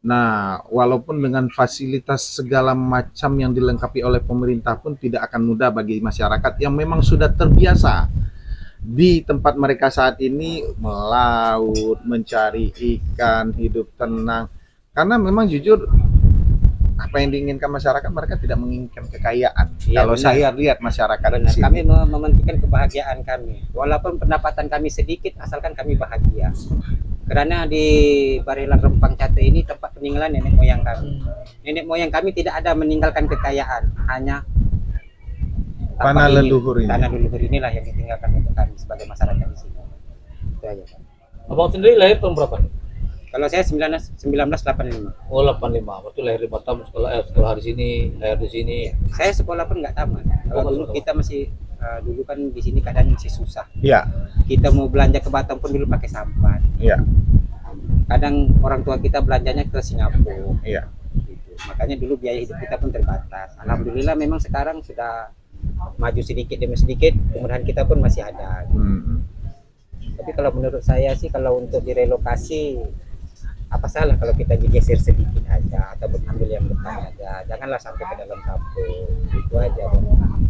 Nah, walaupun dengan fasilitas segala macam yang dilengkapi oleh pemerintah pun tidak akan mudah bagi masyarakat yang memang sudah terbiasa di tempat mereka saat ini melaut, mencari ikan, hidup tenang. Karena memang jujur apa yang diinginkan masyarakat, mereka tidak menginginkan kekayaan. Iya, Kalau benar. saya lihat masyarakat di Benar. sini. Kami mementingkan kebahagiaan kami. Walaupun pendapatan kami sedikit, asalkan kami bahagia. Karena di Barelang Rempang Cate ini tempat peninggalan nenek moyang kami. Nenek moyang kami tidak ada meninggalkan kekayaan, hanya Tanah leluhur ini. Tanah leluhur inilah yang ditinggalkan untuk kami sebagai masyarakat di sini. Itu aja, Pak. Abang sendiri lahir tahun berapa nih? Kalau saya 1985. Oh 85, berarti lahir di Batam, sekolah di sini, lahir di sini. Saya sekolah pun nggak tamat. Kalau nggak dulu sekolah. kita masih dulu kan di sini keadaan masih susah. Ya, Kita mau belanja ke Batam pun dulu pakai sampan. ya, Kadang orang tua kita belanjanya ke Singapura. ya. Gitu. Makanya dulu biaya hidup kita pun terbatas. Alhamdulillah memang sekarang sudah maju sedikit demi sedikit, kemudahan kita pun masih ada. Tapi kalau menurut saya sih kalau untuk direlokasi, apa salah kalau kita digeser sedikit aja atau mengambil yang depan aja, janganlah sampai ke dalam kampung. Itu aja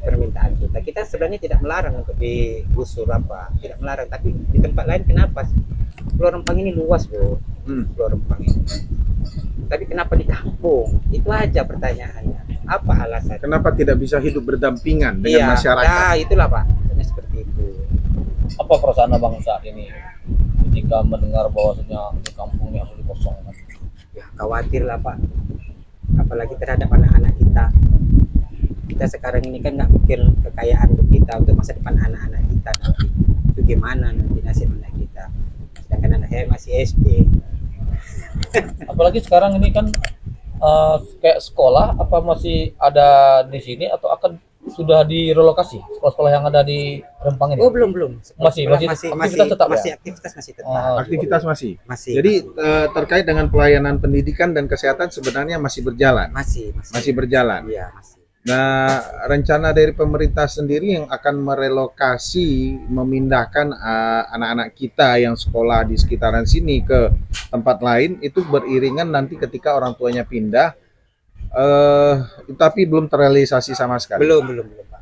permintaan kita. Kita sebenarnya tidak melarang untuk digusur apa, tidak melarang, tapi di tempat lain kenapa? Pulau Rempang ini luas, Bro. Pulau Rempang ini. Tapi kenapa di kampung? Itu aja pertanyaannya. Apa alasan? Kenapa tidak bisa hidup berdampingan dengan masyarakat? Nah, itulah Pak. Maksudnya seperti itu. Apa perasaan abang saat ini ketika mendengar bahwasanya di kampung yang harus dikosongkan? Ya, khawatir lah Pak. Apalagi terhadap anak-anak kita. Kita sekarang ini kan nggak mikir kekayaan untuk kita, untuk masa depan anak-anak kita nanti. Itu gimana nanti nasib anak kita. Sedangkan anak saya masih SD. Apalagi sekarang ini kan kayak sekolah apa masih ada di sini atau akan sudah direlokasi sekolah-sekolah yang ada di Rempang ini? Oh, belum. Masih aktivitas tetap ya? Aktivitas masih tetap. Aktivitas masih. Masih. Jadi terkait dengan pelayanan pendidikan dan kesehatan sebenarnya masih berjalan. Masih berjalan. Iya, masih. Nah, rencana dari pemerintah sendiri yang akan merelokasi, memindahkan anak-anak kita yang sekolah di sekitaran sini ke tempat lain itu beriringan nanti ketika orang tuanya pindah, tapi belum terrealisasi sama sekali. Belum Pak.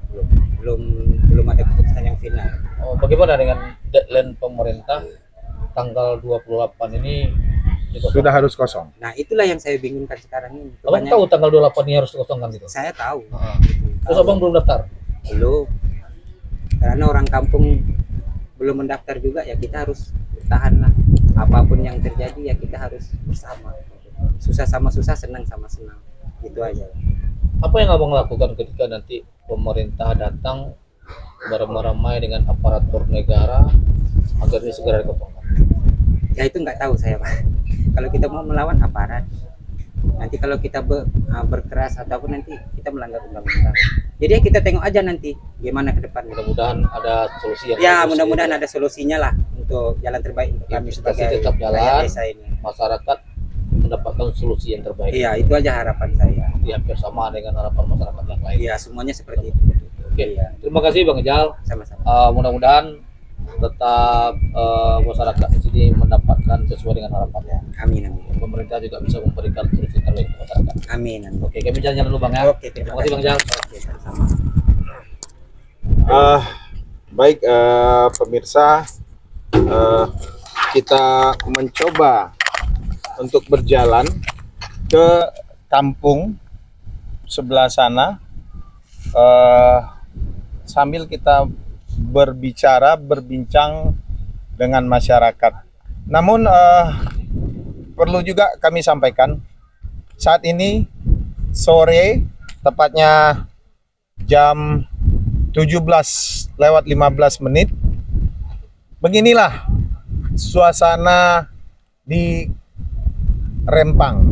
Belum ada keputusan yang final. Oh, bagaimana dengan deadline pemerintah tanggal 28 ini dikosongkan? Sudah harus kosong. Nah, itulah yang saya bingungkan sekarang ini. Abang tahu tanggal 28 ini harus dikosongkan gitu? Saya tahu. Terus abang belum daftar? Belum. Karena orang kampung belum mendaftar juga, ya kita harus bertahan lah. Apapun yang terjadi ya kita harus bersama. Susah sama susah, senang sama senang. Itu aja. Apa yang abang lakukan ketika nanti pemerintah datang beramai-ramai dengan aparatur negara agar ini segera dikosongkan? Ya itu nggak tahu saya Pak. Kalau kita mau melawan aparat, nanti kalau kita berkeras ataupun nanti kita melanggar undang-undang. Jadi ya kita tengok aja nanti gimana ke depan. Mudah-mudahan ada solusi yang Ya bagus, mudah-mudahan gitu. ada solusinya lah untuk jalan terbaik untuk kami Investasi sebagai tetap jalan, rakyat desa ini. masyarakat mendapatkan solusi yang terbaik. Iya, itu aja harapan saya. Di hampir sama dengan harapan masyarakat yang lain. Iya, semuanya seperti itu. Oke. Iya, Terima kasih Bang Ijal. sama-sama. Mudah-mudahan tetap masyarakat di sini mendapatkan sesuai dengan harapannya. Amin. Pemerintah juga bisa memberikan solusi terbaik untuk masyarakat. Amin. Oke, kami jalan-jalan dulu Bang ya. Oke, Terima kasih Bang Ijal. Oke, sama-sama. Baik, pemirsa, kita mencoba untuk berjalan ke kampung sebelah sana sambil kita berbincang dengan masyarakat. Namun perlu juga kami sampaikan, saat ini sore, tepatnya jam 17:15, beginilah suasana di Rempang,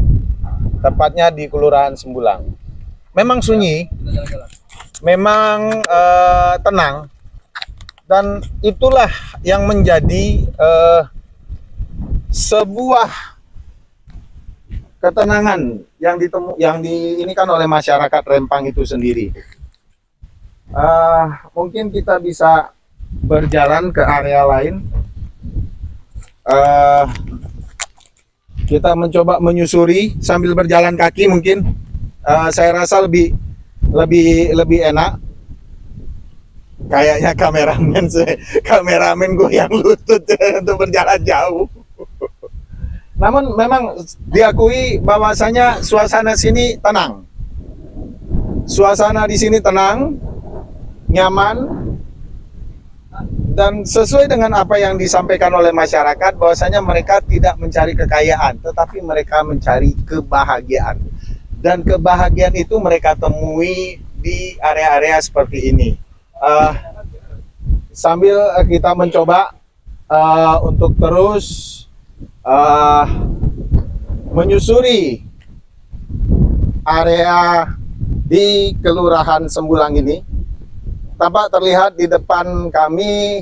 tepatnya di Kelurahan Sembulang. Memang sunyi, memang tenang, dan itulah yang menjadi sebuah ketenangan yang diinikan oleh masyarakat Rempang itu sendiri. Mungkin kita bisa berjalan ke area lain. Kita mencoba menyusuri sambil berjalan kaki mungkin. Saya rasa lebih enak. Kayaknya kameramen goyang lutut untuk berjalan jauh. Namun memang diakui bahwasanya suasana sini tenang. Suasana di sini tenang, nyaman, dan sesuai dengan apa yang disampaikan oleh masyarakat bahwasanya mereka tidak mencari kekayaan, tetapi mereka mencari kebahagiaan. Dan kebahagiaan itu mereka temui di area-area seperti ini. Sambil kita mencoba untuk terus menyusuri area di Kelurahan Sembulang ini, tampak terlihat di depan kami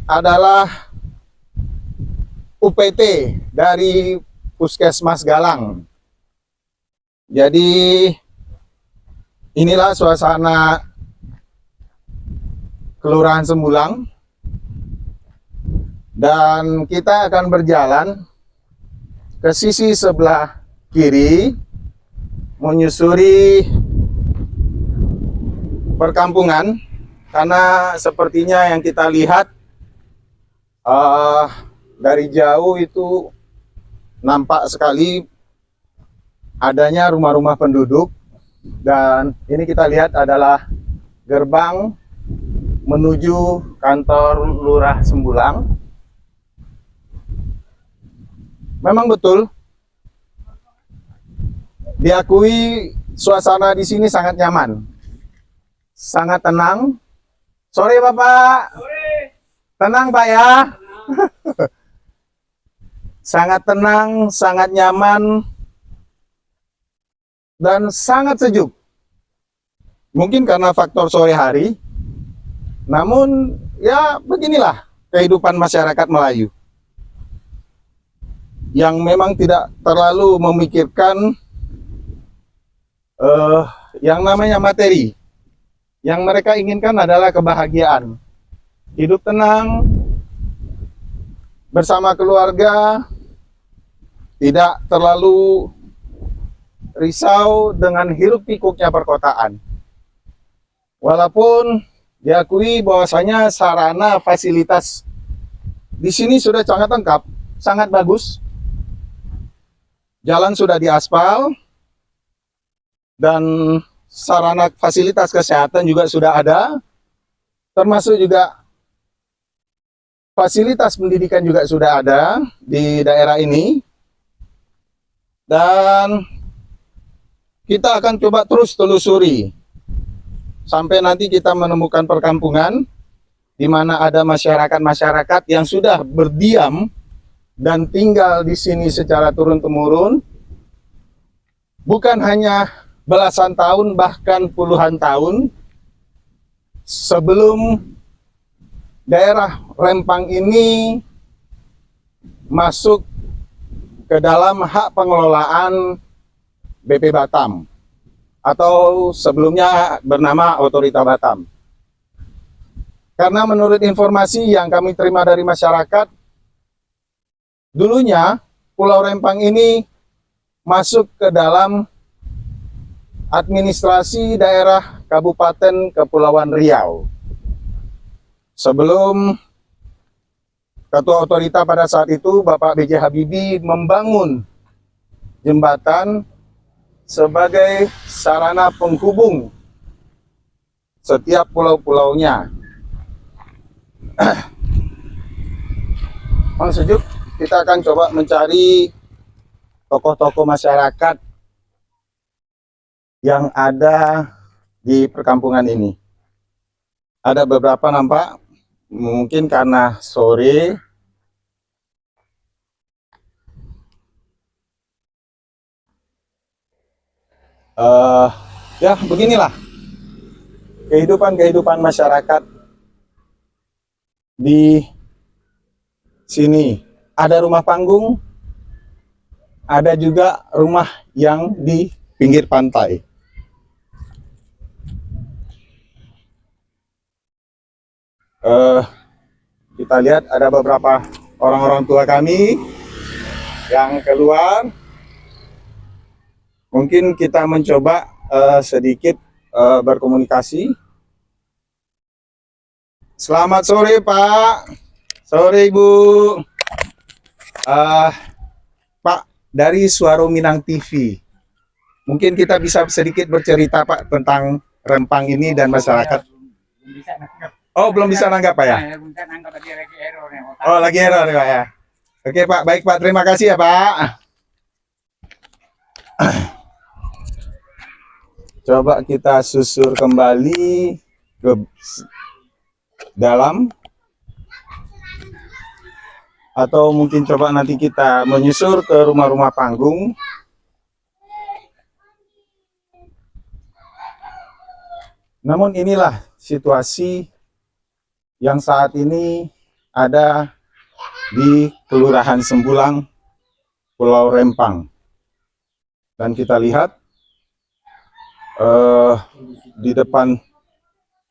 adalah UPT dari Puskesmas Galang. Jadi inilah suasana Kelurahan Sembulang, dan kita akan berjalan ke sisi sebelah kiri menyusuri perkampungan, karena sepertinya yang kita lihat dari jauh itu nampak sekali adanya rumah-rumah penduduk, dan ini kita lihat adalah gerbang menuju kantor Lurah Sembulang. Memang betul, diakui suasana di sini sangat nyaman, sangat tenang. Sore Bapak. Sore. Tenang Pak ya. Sangat tenang, sangat nyaman, dan sangat sejuk. Mungkin karena faktor sore hari, namun ya beginilah kehidupan masyarakat Melayu, yang memang tidak terlalu memikirkan yang namanya materi. Yang mereka inginkan adalah kebahagiaan, hidup tenang bersama keluarga, tidak terlalu risau dengan hiruk pikuknya perkotaan. Walaupun diakui bahwasanya sarana fasilitas di sini sudah sangat lengkap, sangat bagus. Jalan sudah diaspal, dan sarana fasilitas kesehatan juga sudah ada, termasuk juga fasilitas pendidikan juga sudah ada di daerah ini. Dan kita akan coba terus telusuri sampai nanti kita menemukan perkampungan di mana ada masyarakat-masyarakat yang sudah berdiam dan tinggal di sini secara turun-temurun, bukan hanya belasan tahun, bahkan puluhan tahun sebelum daerah Rempang ini masuk ke dalam hak pengelolaan BP Batam, atau sebelumnya bernama Otorita Batam. Karena menurut informasi yang kami terima dari masyarakat, dulunya Pulau Rempang ini masuk ke dalam administrasi daerah Kabupaten Kepulauan Riau. Sebelum Ketua Otorita pada saat itu, Bapak B.J. Habibie, membangun jembatan sebagai sarana penghubung setiap pulau-pulaunya. Mang Sejuk, kita akan coba mencari tokoh-tokoh masyarakat yang ada di perkampungan ini. Ada beberapa nampak, mungkin karena sore. Ya beginilah kehidupan masyarakat di sini. Ada rumah panggung, ada juga rumah yang di pinggir pantai. kita lihat ada beberapa orang-orang tua kami yang keluar. Mungkin kita mencoba sedikit berkomunikasi. Selamat sore Pak, sore Ibu. Pak, dari Suara Minang TV, mungkin kita bisa sedikit bercerita Pak tentang Rempang ini dan masyarakat. Oh, belum bisa nanggap Pak ya? Oh, lagi error ya Pak ya? Oke Pak, baik Pak, terima kasih ya Pak. Coba kita susur kembali ke dalam. Atau mungkin coba nanti kita menyusur ke rumah-rumah panggung. Namun inilah situasi yang saat ini ada di Kelurahan Sembulang, Pulau Rempang. Dan kita lihat di depan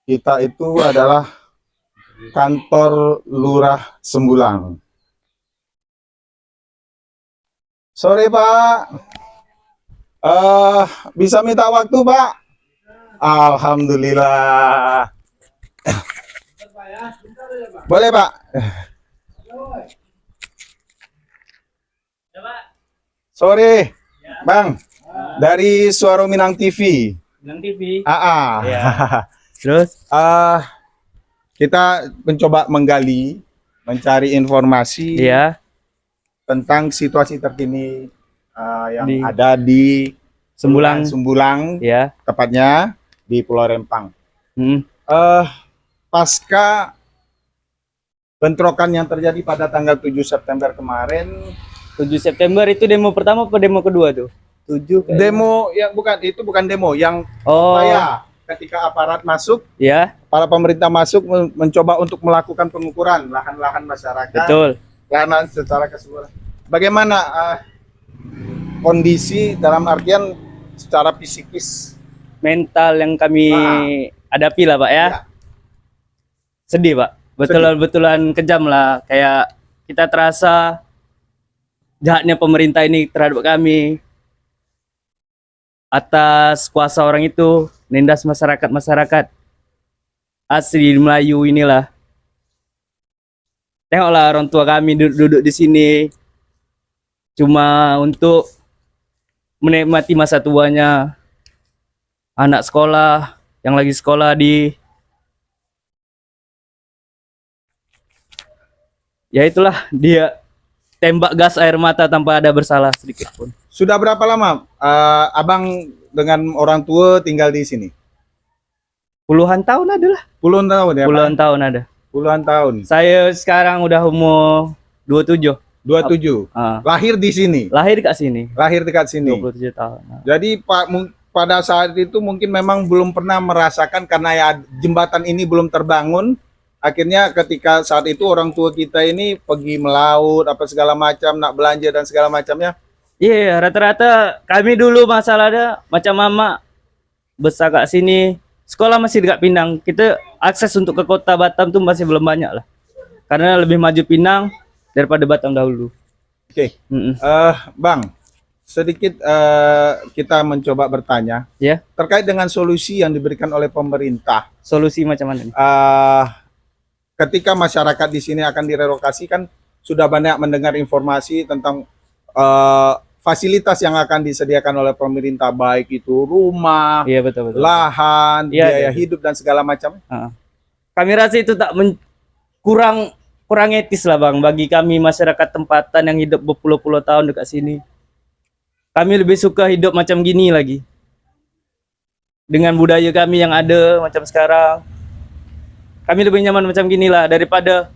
kita itu adalah kantor Lurah Sembulang. Sore Pak, bisa minta waktu Pak? Alhamdulillah. Boleh Pak? Sore, Bang, dari Suara Minang TV. Minang TV. Ya. Terus? Kita mencoba menggali, mencari informasi. Iya. Tentang situasi terkini yang ada di Sembulang, ya, tepatnya di Pulau Rempang. Pasca bentrokan yang terjadi pada tanggal 7 September kemarin. 7 September itu demo pertama apa demo kedua tuh? 7 kayaknya. Demo yang bukan demo yang upaya ketika aparat masuk, ya, para pemerintah masuk mencoba untuk melakukan pengukuran lahan-lahan masyarakat. Betul. Lahan secara keseluruhan. Bagaimana kondisi dalam artian secara psikis, mental yang kami hadapi lah Pak ya? Sedih Pak, betulan kejam lah, kayak kita terasa jahatnya pemerintah ini terhadap kami atas kuasa orang itu nindas masyarakat asli Melayu inilah. Tengoklah orang tua kami duduk di sini cuma untuk menikmati masa tuanya. Anak sekolah yang lagi sekolah ya itulah, dia tembak gas air mata tanpa ada bersalah sedikit pun. Sudah berapa lama Abang dengan orang tua tinggal di sini? Puluhan tahun ada lah. Puluhan tahun ya? Puluhan tahun ada. Puluhan tahun. Saya sekarang udah umur 27. 27. Lahir di sini. Lahir dekat sini. Lahir dekat sini. 27 tahun. Jadi pada saat itu mungkin memang belum pernah merasakan karena ya jembatan ini belum terbangun. Akhirnya ketika saat itu orang tua kita ini pergi melaut apa segala macam, nak belanja dan segala macamnya. Iya, rata-rata kami dulu masalahnya macam mama besar kat sini. Sekolah masih dekat Pinang. Kita akses untuk ke kota Batam tuh masih belum banyak lah. Karena lebih maju Pinang daripada Batam dahulu. Oke. Bang, sedikit kita mencoba bertanya. Ya. Terkait dengan solusi yang diberikan oleh pemerintah. Solusi macam mana? Ketika masyarakat di sini akan direlokasi kan sudah banyak mendengar informasi tentang fasilitas yang akan disediakan oleh pemerintah, baik itu rumah, iya, betul. Lahan, iya, biaya hidup dan segala macam. Kami rasa itu tak kurang etis lah Bang bagi kami masyarakat tempatan yang hidup berpuluh-puluh tahun dekat sini. Kami lebih suka hidup macam gini lagi. Dengan budaya kami yang ada macam sekarang. Kami lebih nyaman macam gini lah daripada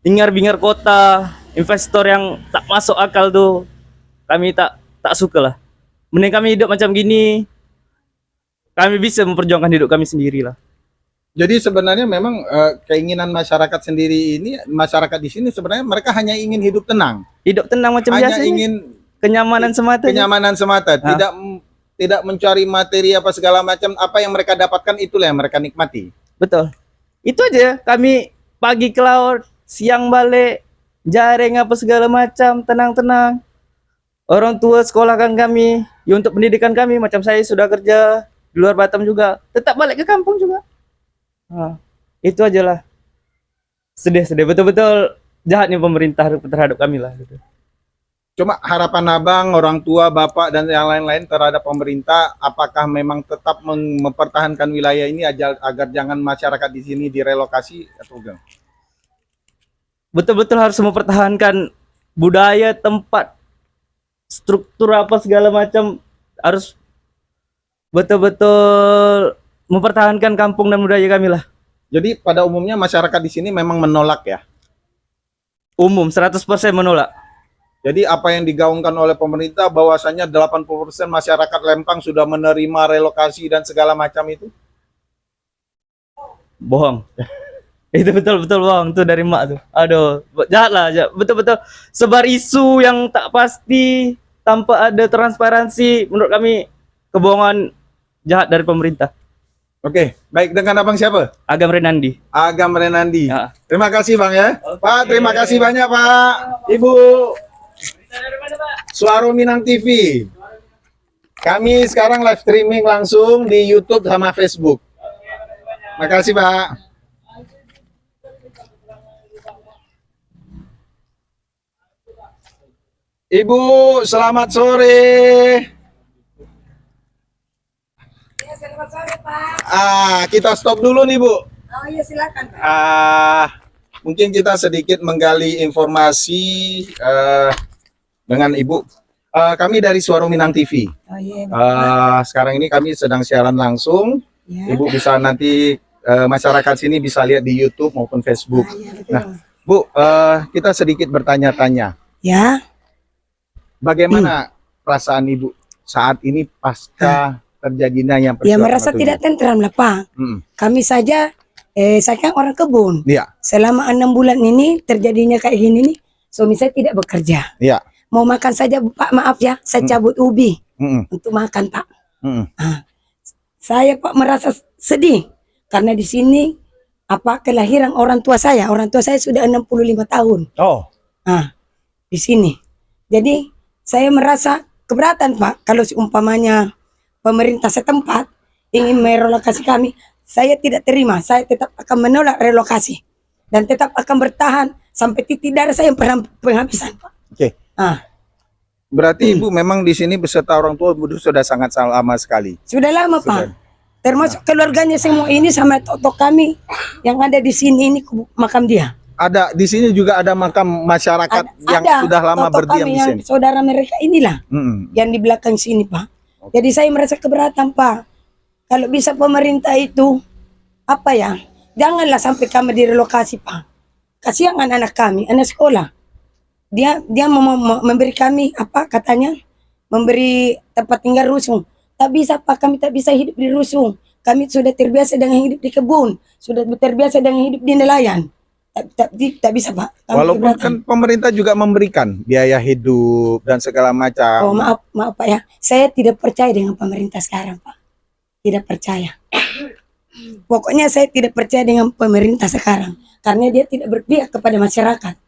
bingar-bingar kota, investor yang tak masuk akal tuh. Kami tak suka lah. Mending kami hidup macam gini. Kami bisa memperjuangkan hidup kami sendiri lah. Jadi sebenarnya memang keinginan masyarakat sendiri ini, masyarakat di sini sebenarnya mereka hanya ingin hidup tenang. Hidup tenang macam hanya biasa. Ingin kenyamanan semata. Kenyamanan semata, tidak mencari materi apa segala macam. Apa yang mereka dapatkan itulah yang mereka nikmati. Betul. Itu aja. Kami pagi ke laut, siang balik, jaring apa segala macam, tenang-tenang. Orang tua sekolahkan kami, ya untuk pendidikan kami, macam saya sudah kerja di luar Batam juga, tetap balik ke kampung juga. Nah, itu aja lah. Sedih, betul-betul jahatnya pemerintah terhadap kami lah. Gitu. Cuma harapan abang, orang tua, bapak, dan yang lain-lain terhadap pemerintah, apakah memang tetap mempertahankan wilayah ini agar jangan masyarakat di sini direlokasi atau enggak? Betul-betul harus mempertahankan budaya, tempat, struktur apa segala macam, harus betul-betul mempertahankan kampung dan budaya kami lah. Jadi pada umumnya masyarakat di sini memang menolak ya? Umum 100% menolak. Jadi apa yang digaungkan oleh pemerintah bahwasanya 80% masyarakat Lempang sudah menerima relokasi dan segala macam itu? Bohong. Itu betul-betul bohong tuh dari mak tuh. Aduh, jahat lah. Betul-betul sebar isu yang tak pasti tanpa ada transparansi. Menurut kami kebohongan jahat dari pemerintah. Oke, baik, dengan abang siapa? Agam Renandi. Agam Renandi. Ya. Terima kasih bang ya. Pak, terima kasih banyak Pak. Ibu. Suara Minang TV. Kami sekarang live streaming langsung di YouTube sama Facebook. Makasih Pak. Ibu, selamat sore. Ya, selamat sore, Pak. Kita stop dulu nih Bu. Oh iya, silakan, Pak. Mungkin kita sedikit menggali informasi dengan Ibu. Kami dari Suara Minang TV. Oh iya, Sekarang ini kami sedang siaran langsung. ya. Ibu bisa nanti masyarakat sini bisa lihat di YouTube maupun Facebook. Iya, betul. Nah, Bu, kita sedikit bertanya-tanya. Ya, Bagaimana perasaan Ibu saat ini pasca terjadinya yang ya merasa tidak tentram lah, Pak. Kami saja, saya kan orang kebun. Iya. Selama 6 bulan ini terjadinya kayak gini nih, suami saya tidak bekerja. Iya. Mau makan saja, Pak, maaf ya, saya cabut ubi untuk makan, Pak. Saya, Pak, merasa sedih karena di sini kelahiran orang tua saya. Orang tua saya sudah 65 tahun. Oh. Di sini. Jadi saya merasa keberatan, Pak, kalau seumpamanya pemerintah setempat ingin merelokasi kami, saya tidak terima. Saya tetap akan menolak relokasi dan tetap akan bertahan sampai titik darah saya yang penghabisan, Pak. Oke. Berarti Ibu memang di sini beserta orang tua sudah sangat lama sekali. Sudah lama, Pak. Termasuk keluarganya semua ini sama totok kami yang ada di sini, ini makam dia. Ada di sini juga ada makam masyarakat yang sudah lama berdiam di sini. Saudara mereka inilah yang di belakang sini, Pak. Jadi saya merasa keberatan, Pak. Kalau bisa pemerintah itu janganlah sampai kami direlokasi, Pak. Kasihan anak-anak kami, anak sekolah. Dia mau memberi kami memberi tempat tinggal rusung. Tak bisa, Pak, kami tak bisa hidup di rusung. Kami sudah terbiasa dengan hidup di kebun, sudah terbiasa dengan hidup di nelayan. Tak bisa, Pak. Walaupun kan pemerintah juga memberikan biaya hidup dan segala macam. Oh, maaf Pak ya. Saya tidak percaya dengan pemerintah sekarang, Pak. Tidak percaya. Pokoknya saya tidak percaya dengan pemerintah sekarang karena dia tidak berpihak kepada masyarakat.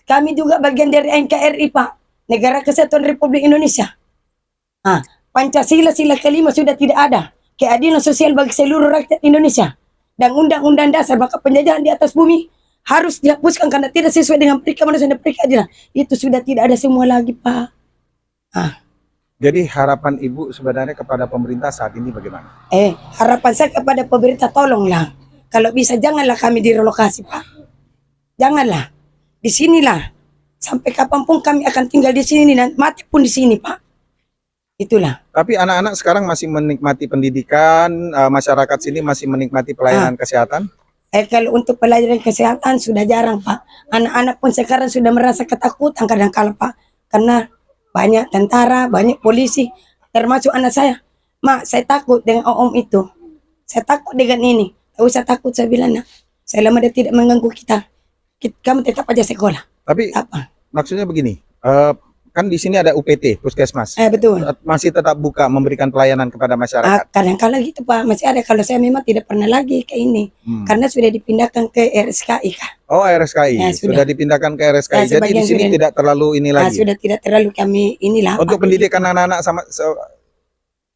Kami juga bagian dari NKRI, Pak. Negara Kesatuan Republik Indonesia. Pancasila sila kelima sudah tidak ada. Keadilan sosial bagi seluruh rakyat Indonesia. Dan Undang-Undang Dasar maka penjajahan di atas bumi harus dihapuskan karena tidak sesuai dengan perikamanusiaan dan perikeadilan. Itu sudah tidak ada semua lagi, Pak. Jadi harapan Ibu sebenarnya kepada pemerintah saat ini bagaimana? Harapan saya kepada pemerintah, tolonglah. Kalau bisa janganlah kami direlokasi, Pak. Janganlah. Di sinilah. Sampai kapanpun kami akan tinggal di sini dan mati pun di sini, Pak. Itulah. Tapi anak-anak sekarang masih menikmati pendidikan, masyarakat sini masih menikmati pelayanan kesehatan? Kalau untuk pelayanan kesehatan sudah jarang, Pak. Anak-anak pun sekarang sudah merasa ketakutan kadang-kala, Pak. Karena banyak tentara, banyak polisi. Termasuk anak saya. Mak, saya takut dengan om itu. Saya takut dengan ini. Tak usah takut, saya bilang, nak. Selama dia tidak mengganggu kita, kamu tetap aja sekolah. Tapi maksudnya begini, kan di sini ada UPT, Puskesmas. Betul. Masih tetap buka memberikan pelayanan kepada masyarakat. Kadang-kala gitu Pak, masih ada. Kalau saya memang tidak pernah lagi ke ini, karena sudah dipindahkan ke RSKI Kak. Oh, RSKI. Ya, sudah dipindahkan ke RSKI. Ya, jadi di sini sudah, tidak terlalu ini lagi. Sudah tidak terlalu kami inilah. Untuk pendidikan anak-anak sama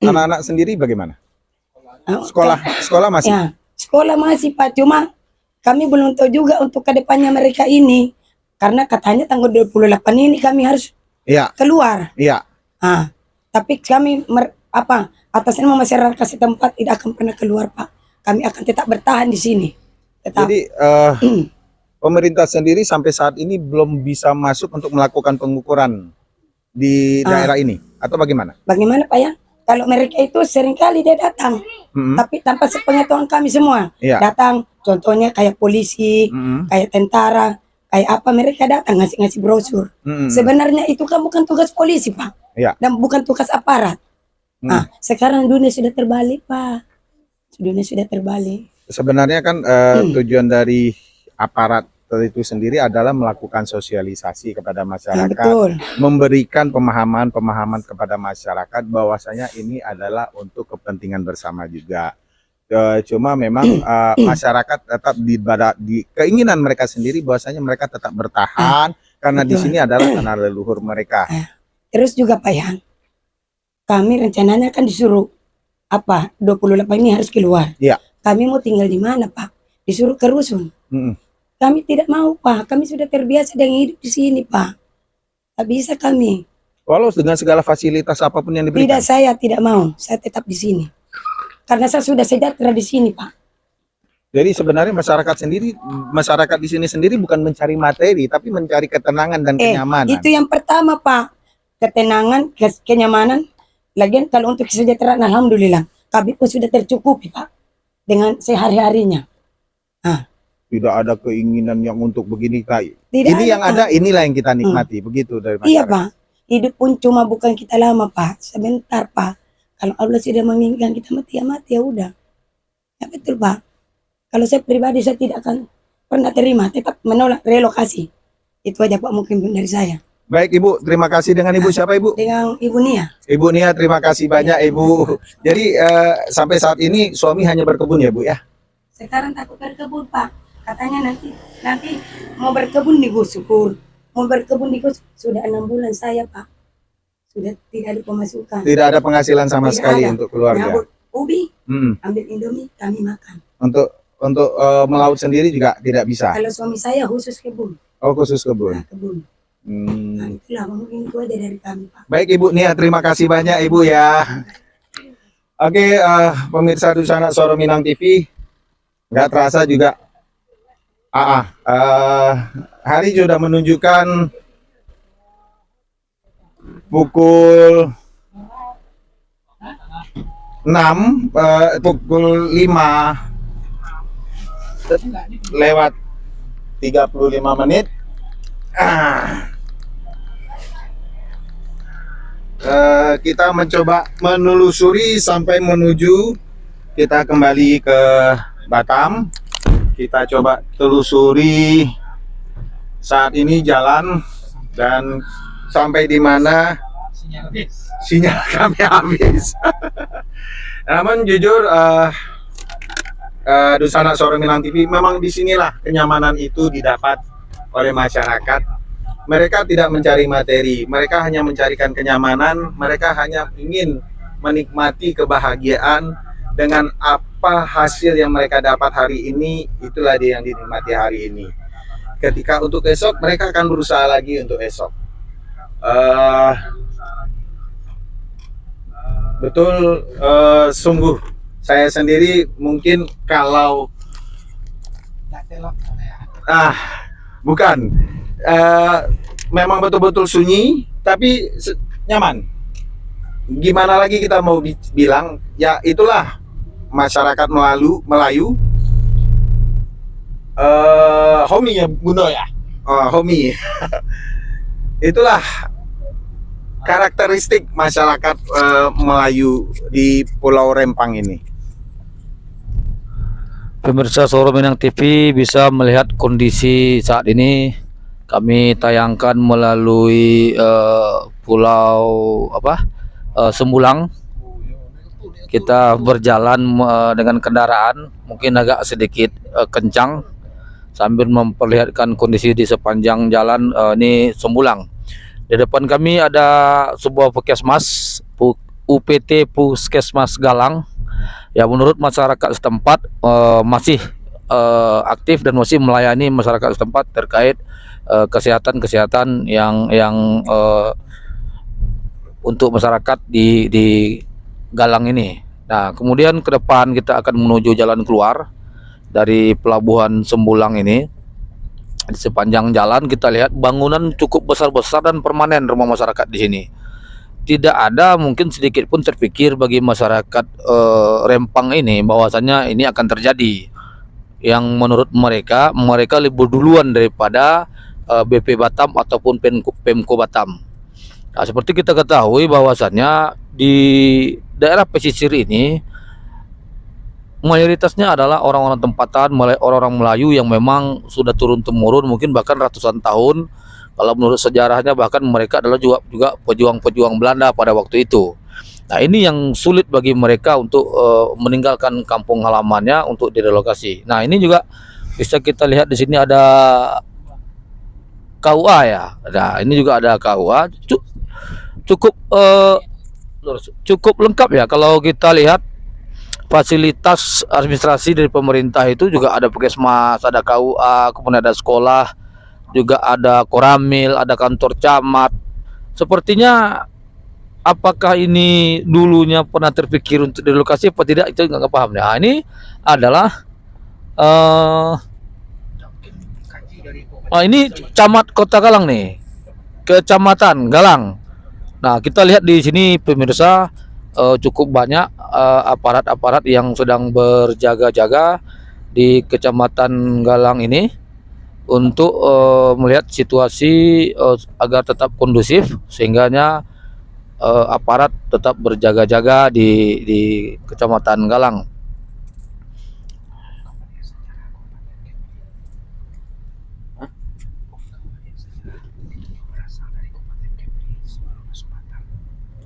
anak-anak sendiri bagaimana? Sekolah masih? Ya, sekolah masih Pak, cuma kami belum tahu juga untuk kedepannya mereka ini. Karena katanya tanggal 28 ini kami harus keluar. Iya. Tapi kami atas nama masyarakat setempat tidak akan pernah keluar Pak. Kami akan tetap bertahan di sini. Jadi pemerintah sendiri sampai saat ini belum bisa masuk untuk melakukan pengukuran di daerah ini atau bagaimana? Bagaimana Pak ya? Kalau mereka itu seringkali dia datang, tapi tanpa sepengetahuan kami semua. Datang, contohnya kayak polisi, kayak tentara, kayak apa mereka datang ngasih brosur. Sebenarnya itu kan bukan tugas polisi Pak, dan bukan tugas aparat. Nah, sekarang dunia sudah terbalik Pak. Dunia sudah terbalik. Sebenarnya kan tujuan dari aparat itu sendiri adalah melakukan sosialisasi kepada masyarakat, memberikan pemahaman kepada masyarakat bahwasanya ini adalah untuk kepentingan bersama juga. Cuma memang masyarakat tetap di keinginan mereka sendiri bahwasanya mereka tetap bertahan karena di sini adalah tanah leluhur mereka. Terus juga Pak ya, kami rencananya kan disuruh 28 ini harus keluar. Kami mau tinggal di mana Pak? Disuruh ke rusun. Kami tidak mau Pak, kami sudah terbiasa dengan hidup di sini Pak. Tak bisa kami. Walau dengan segala fasilitas apapun yang diberikan. Tidak, saya tidak mau, saya tetap di sini. Karena saya sudah sejahtera di sini Pak. Jadi sebenarnya masyarakat di sini sendiri bukan mencari materi, tapi mencari ketenangan dan kenyamanan. Itu yang pertama Pak, ketenangan, kenyamanan. Lagian kalau untuk kesejahteraan, alhamdulillah, kami pun sudah tercukupi Pak dengan sehari-harinya. Tidak ada keinginan yang untuk begini kayak ini yang ada, inilah yang kita nikmati begitu dari masyarakat. Iya Pak, hidup pun cuma bukan kita lama Pak, sebentar Pak. Kalau Allah sudah menginginkan kita mati ya udah. Ya betul Pak. Kalau saya pribadi saya tidak akan pernah terima, tetap menolak relokasi. Itu aja Pak mungkin dari saya. Baik Ibu, terima kasih. Dengan Ibu siapa Ibu? Dengan Ibu Nia. Ibu Nia, terima kasih banyak Ibu. Jadi sampai saat ini suami hanya berkebun ya Bu ya? Sekarang takut berkebun Pak. Katanya nanti mau berkebun di Gusukur. Mau berkebun di Gusukur. Sudah 6 bulan saya Pak. Sudah tidak ada pemasukan. Tidak ada penghasilan sama sekali untuk keluarga. Nyabut ubi, ambil Indomie, kami makan. Untuk melaut sendiri juga tidak bisa? Kalau suami saya khusus kebun. Oh, khusus kebun. Kebun. Nah, itulah mungkin itu aja dari kami Pak. Baik Ibu Nia, terima kasih banyak Ibu ya. Oke, pemirsa Dusanaq Soro Minang TV, nggak terasa juga hari sudah menunjukkan pukul 6, pukul 5 lewat 35 menit. Kita mencoba menelusuri sampai menuju kita kembali ke Batam. Kita coba telusuri saat ini jalan dan sampai di mana sinyal kami habis. Namun jujur Dusanaq Soro Minang TV, memang disinilah kenyamanan itu didapat oleh masyarakat. Mereka tidak mencari materi, mereka hanya mencarikan kenyamanan, mereka hanya ingin menikmati kebahagiaan dengan apa hasil yang mereka dapat hari ini. Itulah dia yang dinikmati hari ini. Ketika untuk esok, mereka akan berusaha lagi untuk esok. Betul, sungguh saya sendiri mungkin kalau bukan, memang betul-betul sunyi tapi nyaman. Gimana lagi kita mau bilang, ya itulah masyarakat Melayu. Homi ya Bunda ya, homi. Itulah karakteristik masyarakat Melayu di Pulau Rempang ini. Pemirsa Soro Minang TV bisa melihat kondisi saat ini kami tayangkan melalui pulau Sembulang. Kita berjalan dengan kendaraan mungkin agak sedikit kencang sambil memperlihatkan kondisi di sepanjang jalan ini Sembulang. Di depan kami ada sebuah puskesmas, UPT Puskesmas Galang, ya menurut masyarakat setempat masih aktif dan masih melayani masyarakat setempat terkait kesehatan yang untuk masyarakat di Galang ini. Nah, kemudian ke depan kita akan menuju jalan keluar dari pelabuhan Sembulang ini. Di sepanjang jalan kita lihat bangunan cukup besar-besar dan permanen rumah masyarakat di sini. Tidak ada mungkin sedikit pun terpikir bagi masyarakat Rempang ini bahwasannya ini akan terjadi. Yang menurut mereka lebih duluan daripada BP Batam ataupun Pemko Batam. Nah, seperti kita ketahui bahwasannya di daerah pesisir ini mayoritasnya adalah orang-orang tempatan, orang-orang Melayu yang memang sudah turun-temurun mungkin bahkan ratusan tahun. Kalau menurut sejarahnya bahkan mereka adalah juga pejuang-pejuang Belanda pada waktu itu. Nah, ini yang sulit bagi mereka untuk meninggalkan kampung halamannya untuk direlokasi. Nah, ini juga bisa kita lihat di sini ada KUA ya. Nah, ini juga ada KUA. Cukup lengkap ya kalau kita lihat fasilitas administrasi dari pemerintah itu juga ada puskesmas, ada KUA, kemudian ada sekolah, juga ada koramil, ada kantor camat. Sepertinya apakah ini dulunya pernah terpikir untuk direlokasi apa tidak itu nggak paham. Nah, ini adalah ini camat Kota Galang nih, Kecamatan Galang. Nah, kita lihat di sini pemirsa cukup banyak aparat-aparat yang sedang berjaga-jaga di Kecamatan Galang ini untuk melihat situasi agar tetap kondusif sehingganya aparat tetap berjaga-jaga di Kecamatan Galang.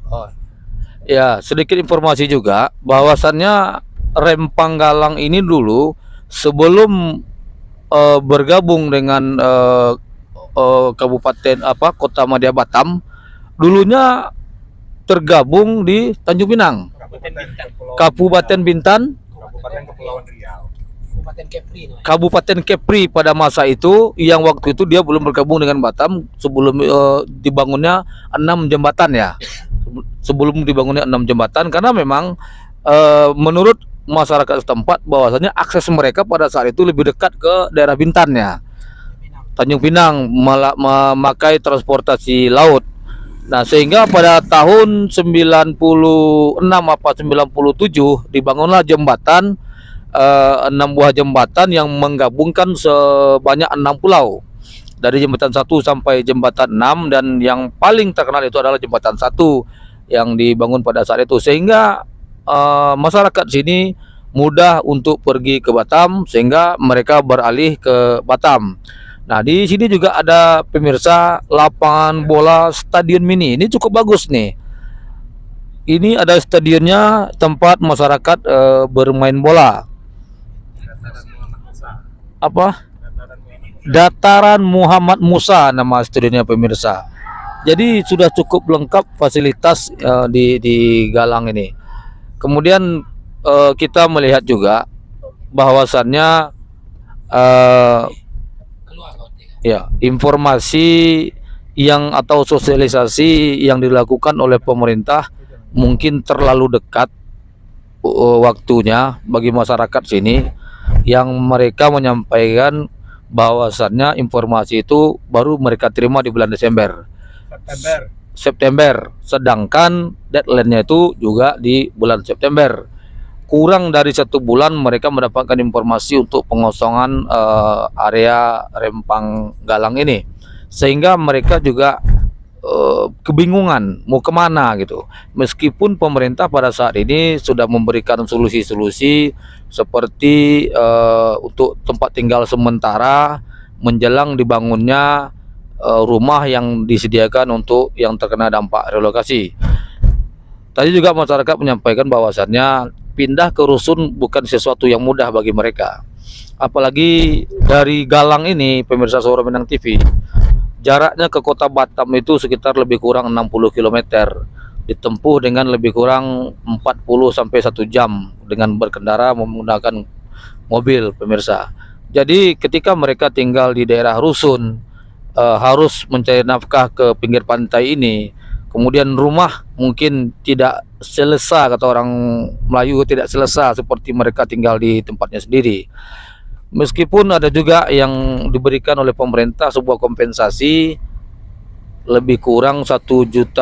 Oh. Ya, sedikit informasi juga bahwasannya Rempang Galang ini dulu sebelum bergabung dengan kabupaten Kota Madya Batam, dulunya tergabung di Tanjung Pinang, Kabupaten Bintan, Kabupaten Kepri pada masa itu, yang waktu itu dia belum bergabung dengan Batam sebelum dibangunnya 6 jembatan ya. Sebelum dibangunnya 6 jembatan, karena memang menurut masyarakat setempat bahwasanya akses mereka pada saat itu lebih dekat ke daerah Bintan ya, Tanjung Pinang, memakai transportasi laut. Nah, sehingga pada tahun 96 apa 97 dibangunlah jembatan 6 buah jembatan yang menggabungkan sebanyak 6 pulau. Dari jembatan 1 sampai jembatan 6, dan yang paling terkenal itu adalah jembatan 1 yang dibangun pada saat itu, sehingga masyarakat sini mudah untuk pergi ke Batam, sehingga mereka beralih ke Batam. Nah, di sini juga ada pemirsa lapangan bola stadion mini. Ini cukup bagus nih. Ini ada stadionnya tempat masyarakat bermain bola. Apa? Dataran Muhammad Musa nama stadionnya pemirsa. Jadi sudah cukup lengkap fasilitas di Galang ini. Kemudian kita melihat juga bahwasannya ya, informasi yang atau sosialisasi yang dilakukan oleh pemerintah mungkin terlalu dekat waktunya bagi masyarakat sini, yang mereka menyampaikan bahwasannya informasi itu baru mereka terima di bulan September, sedangkan deadline-nya itu juga di bulan September. Kurang dari 1 bulan mereka mendapatkan informasi untuk pengosongan area Rempang Galang ini, sehingga mereka juga kebingungan mau kemana gitu. Meskipun pemerintah pada saat ini sudah memberikan solusi-solusi seperti untuk tempat tinggal sementara menjelang dibangunnya rumah yang disediakan untuk yang terkena dampak relokasi. Tadi juga masyarakat menyampaikan bahwasannya pindah ke rusun bukan sesuatu yang mudah bagi mereka. Apalagi dari Galang ini, pemirsa Suara Minang TV, jaraknya ke kota Batam itu sekitar lebih kurang 60 km, ditempuh dengan lebih kurang 40 sampai 1 jam dengan berkendara menggunakan mobil, pemirsa. Jadi ketika mereka tinggal di daerah rusun, harus mencari nafkah ke pinggir pantai ini, kemudian rumah mungkin tidak selesa, kata orang Melayu, tidak selesa seperti mereka tinggal di tempatnya sendiri. Meskipun ada juga yang diberikan oleh pemerintah sebuah kompensasi lebih kurang 1.200.000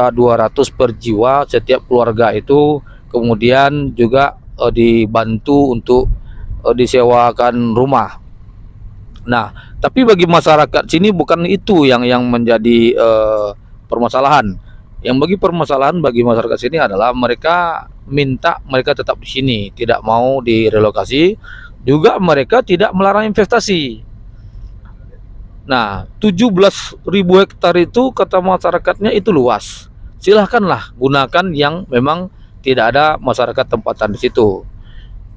per jiwa setiap keluarga itu, kemudian juga dibantu untuk disewakan rumah. Nah, tapi bagi masyarakat sini bukan itu yang menjadi permasalahan. Yang bagi permasalahan bagi masyarakat sini adalah mereka minta mereka tetap di sini, tidak mau direlokasi. Juga mereka tidak melarang investasi. Nah, 17.000 hektar itu kata masyarakatnya itu luas. Silahkanlah gunakan yang memang tidak ada masyarakat tempatan di situ.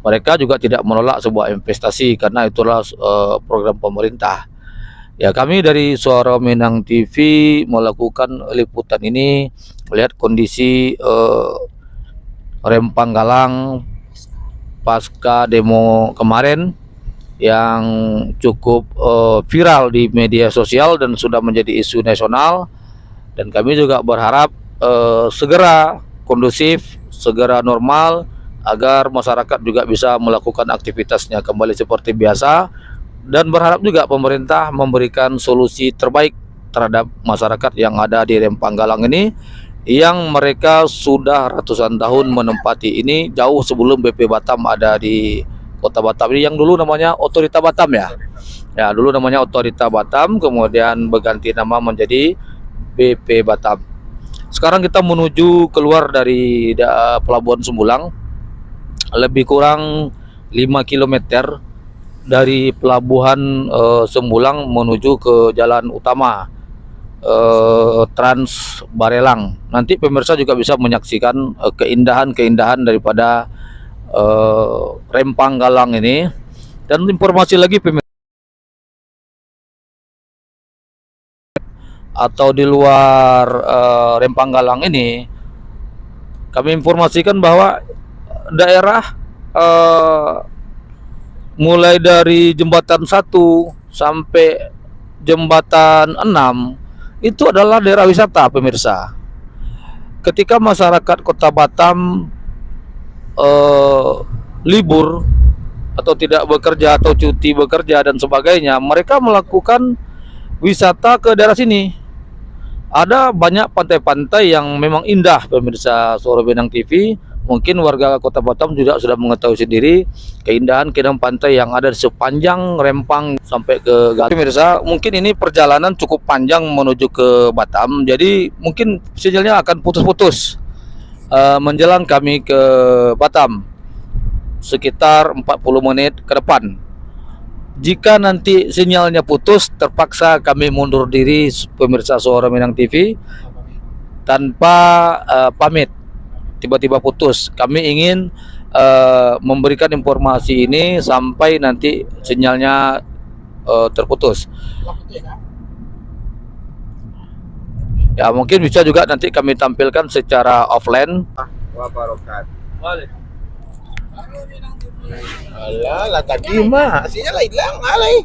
Mereka juga tidak menolak sebuah investasi karena itulah program pemerintah. Ya, kami dari Suara Minang TV melakukan liputan ini melihat kondisi Rempang Galang pasca demo kemarin yang cukup viral di media sosial dan sudah menjadi isu nasional. Dan kami juga berharap segera kondusif, segera normal, agar masyarakat juga bisa melakukan aktivitasnya kembali seperti biasa, dan berharap juga pemerintah memberikan solusi terbaik terhadap masyarakat yang ada di Rempang Galang ini, yang mereka sudah ratusan tahun menempati ini jauh sebelum BP Batam ada di kota Batam ini, yang dulu namanya Otorita Batam ya. Ya, dulu namanya Otorita Batam, kemudian berganti nama menjadi BP Batam. Sekarang kita menuju keluar dari Pelabuhan Sumbulang, lebih kurang 5 km dari Pelabuhan Sumbulang menuju ke jalan utama Trans Barelang. Nanti pemirsa juga bisa menyaksikan keindahan-keindahan daripada Rempang Galang ini. Dan informasi lagi pemirsa, atau di luar Rempang Galang ini, kami informasikan bahwa daerah mulai dari jembatan 1 sampai jembatan 6 itu adalah daerah wisata, pemirsa. Ketika masyarakat Kota Batam libur atau tidak bekerja atau cuti bekerja dan sebagainya, mereka melakukan wisata ke daerah sini. Ada banyak pantai-pantai yang memang indah, pemirsa Suara Minang TV. Mungkin warga Kota Batam juga sudah mengetahui sendiri keindahan-keindahan pantai yang ada di sepanjang Rempang sampai ke Galang. Pemirsa, mungkin ini perjalanan cukup panjang menuju ke Batam, jadi mungkin sinyalnya akan putus-putus menjelang kami ke Batam sekitar 40 menit ke depan. Jika nanti sinyalnya putus, terpaksa kami mundur diri, pemirsa Suara Minang TV, tanpa pamit. Tiba-tiba putus. Kami ingin memberikan informasi ini sampai nanti sinyalnya terputus. Ya, mungkin bisa juga nanti kami tampilkan secara offline. Alah, tadi mah sinyal hilang, alay.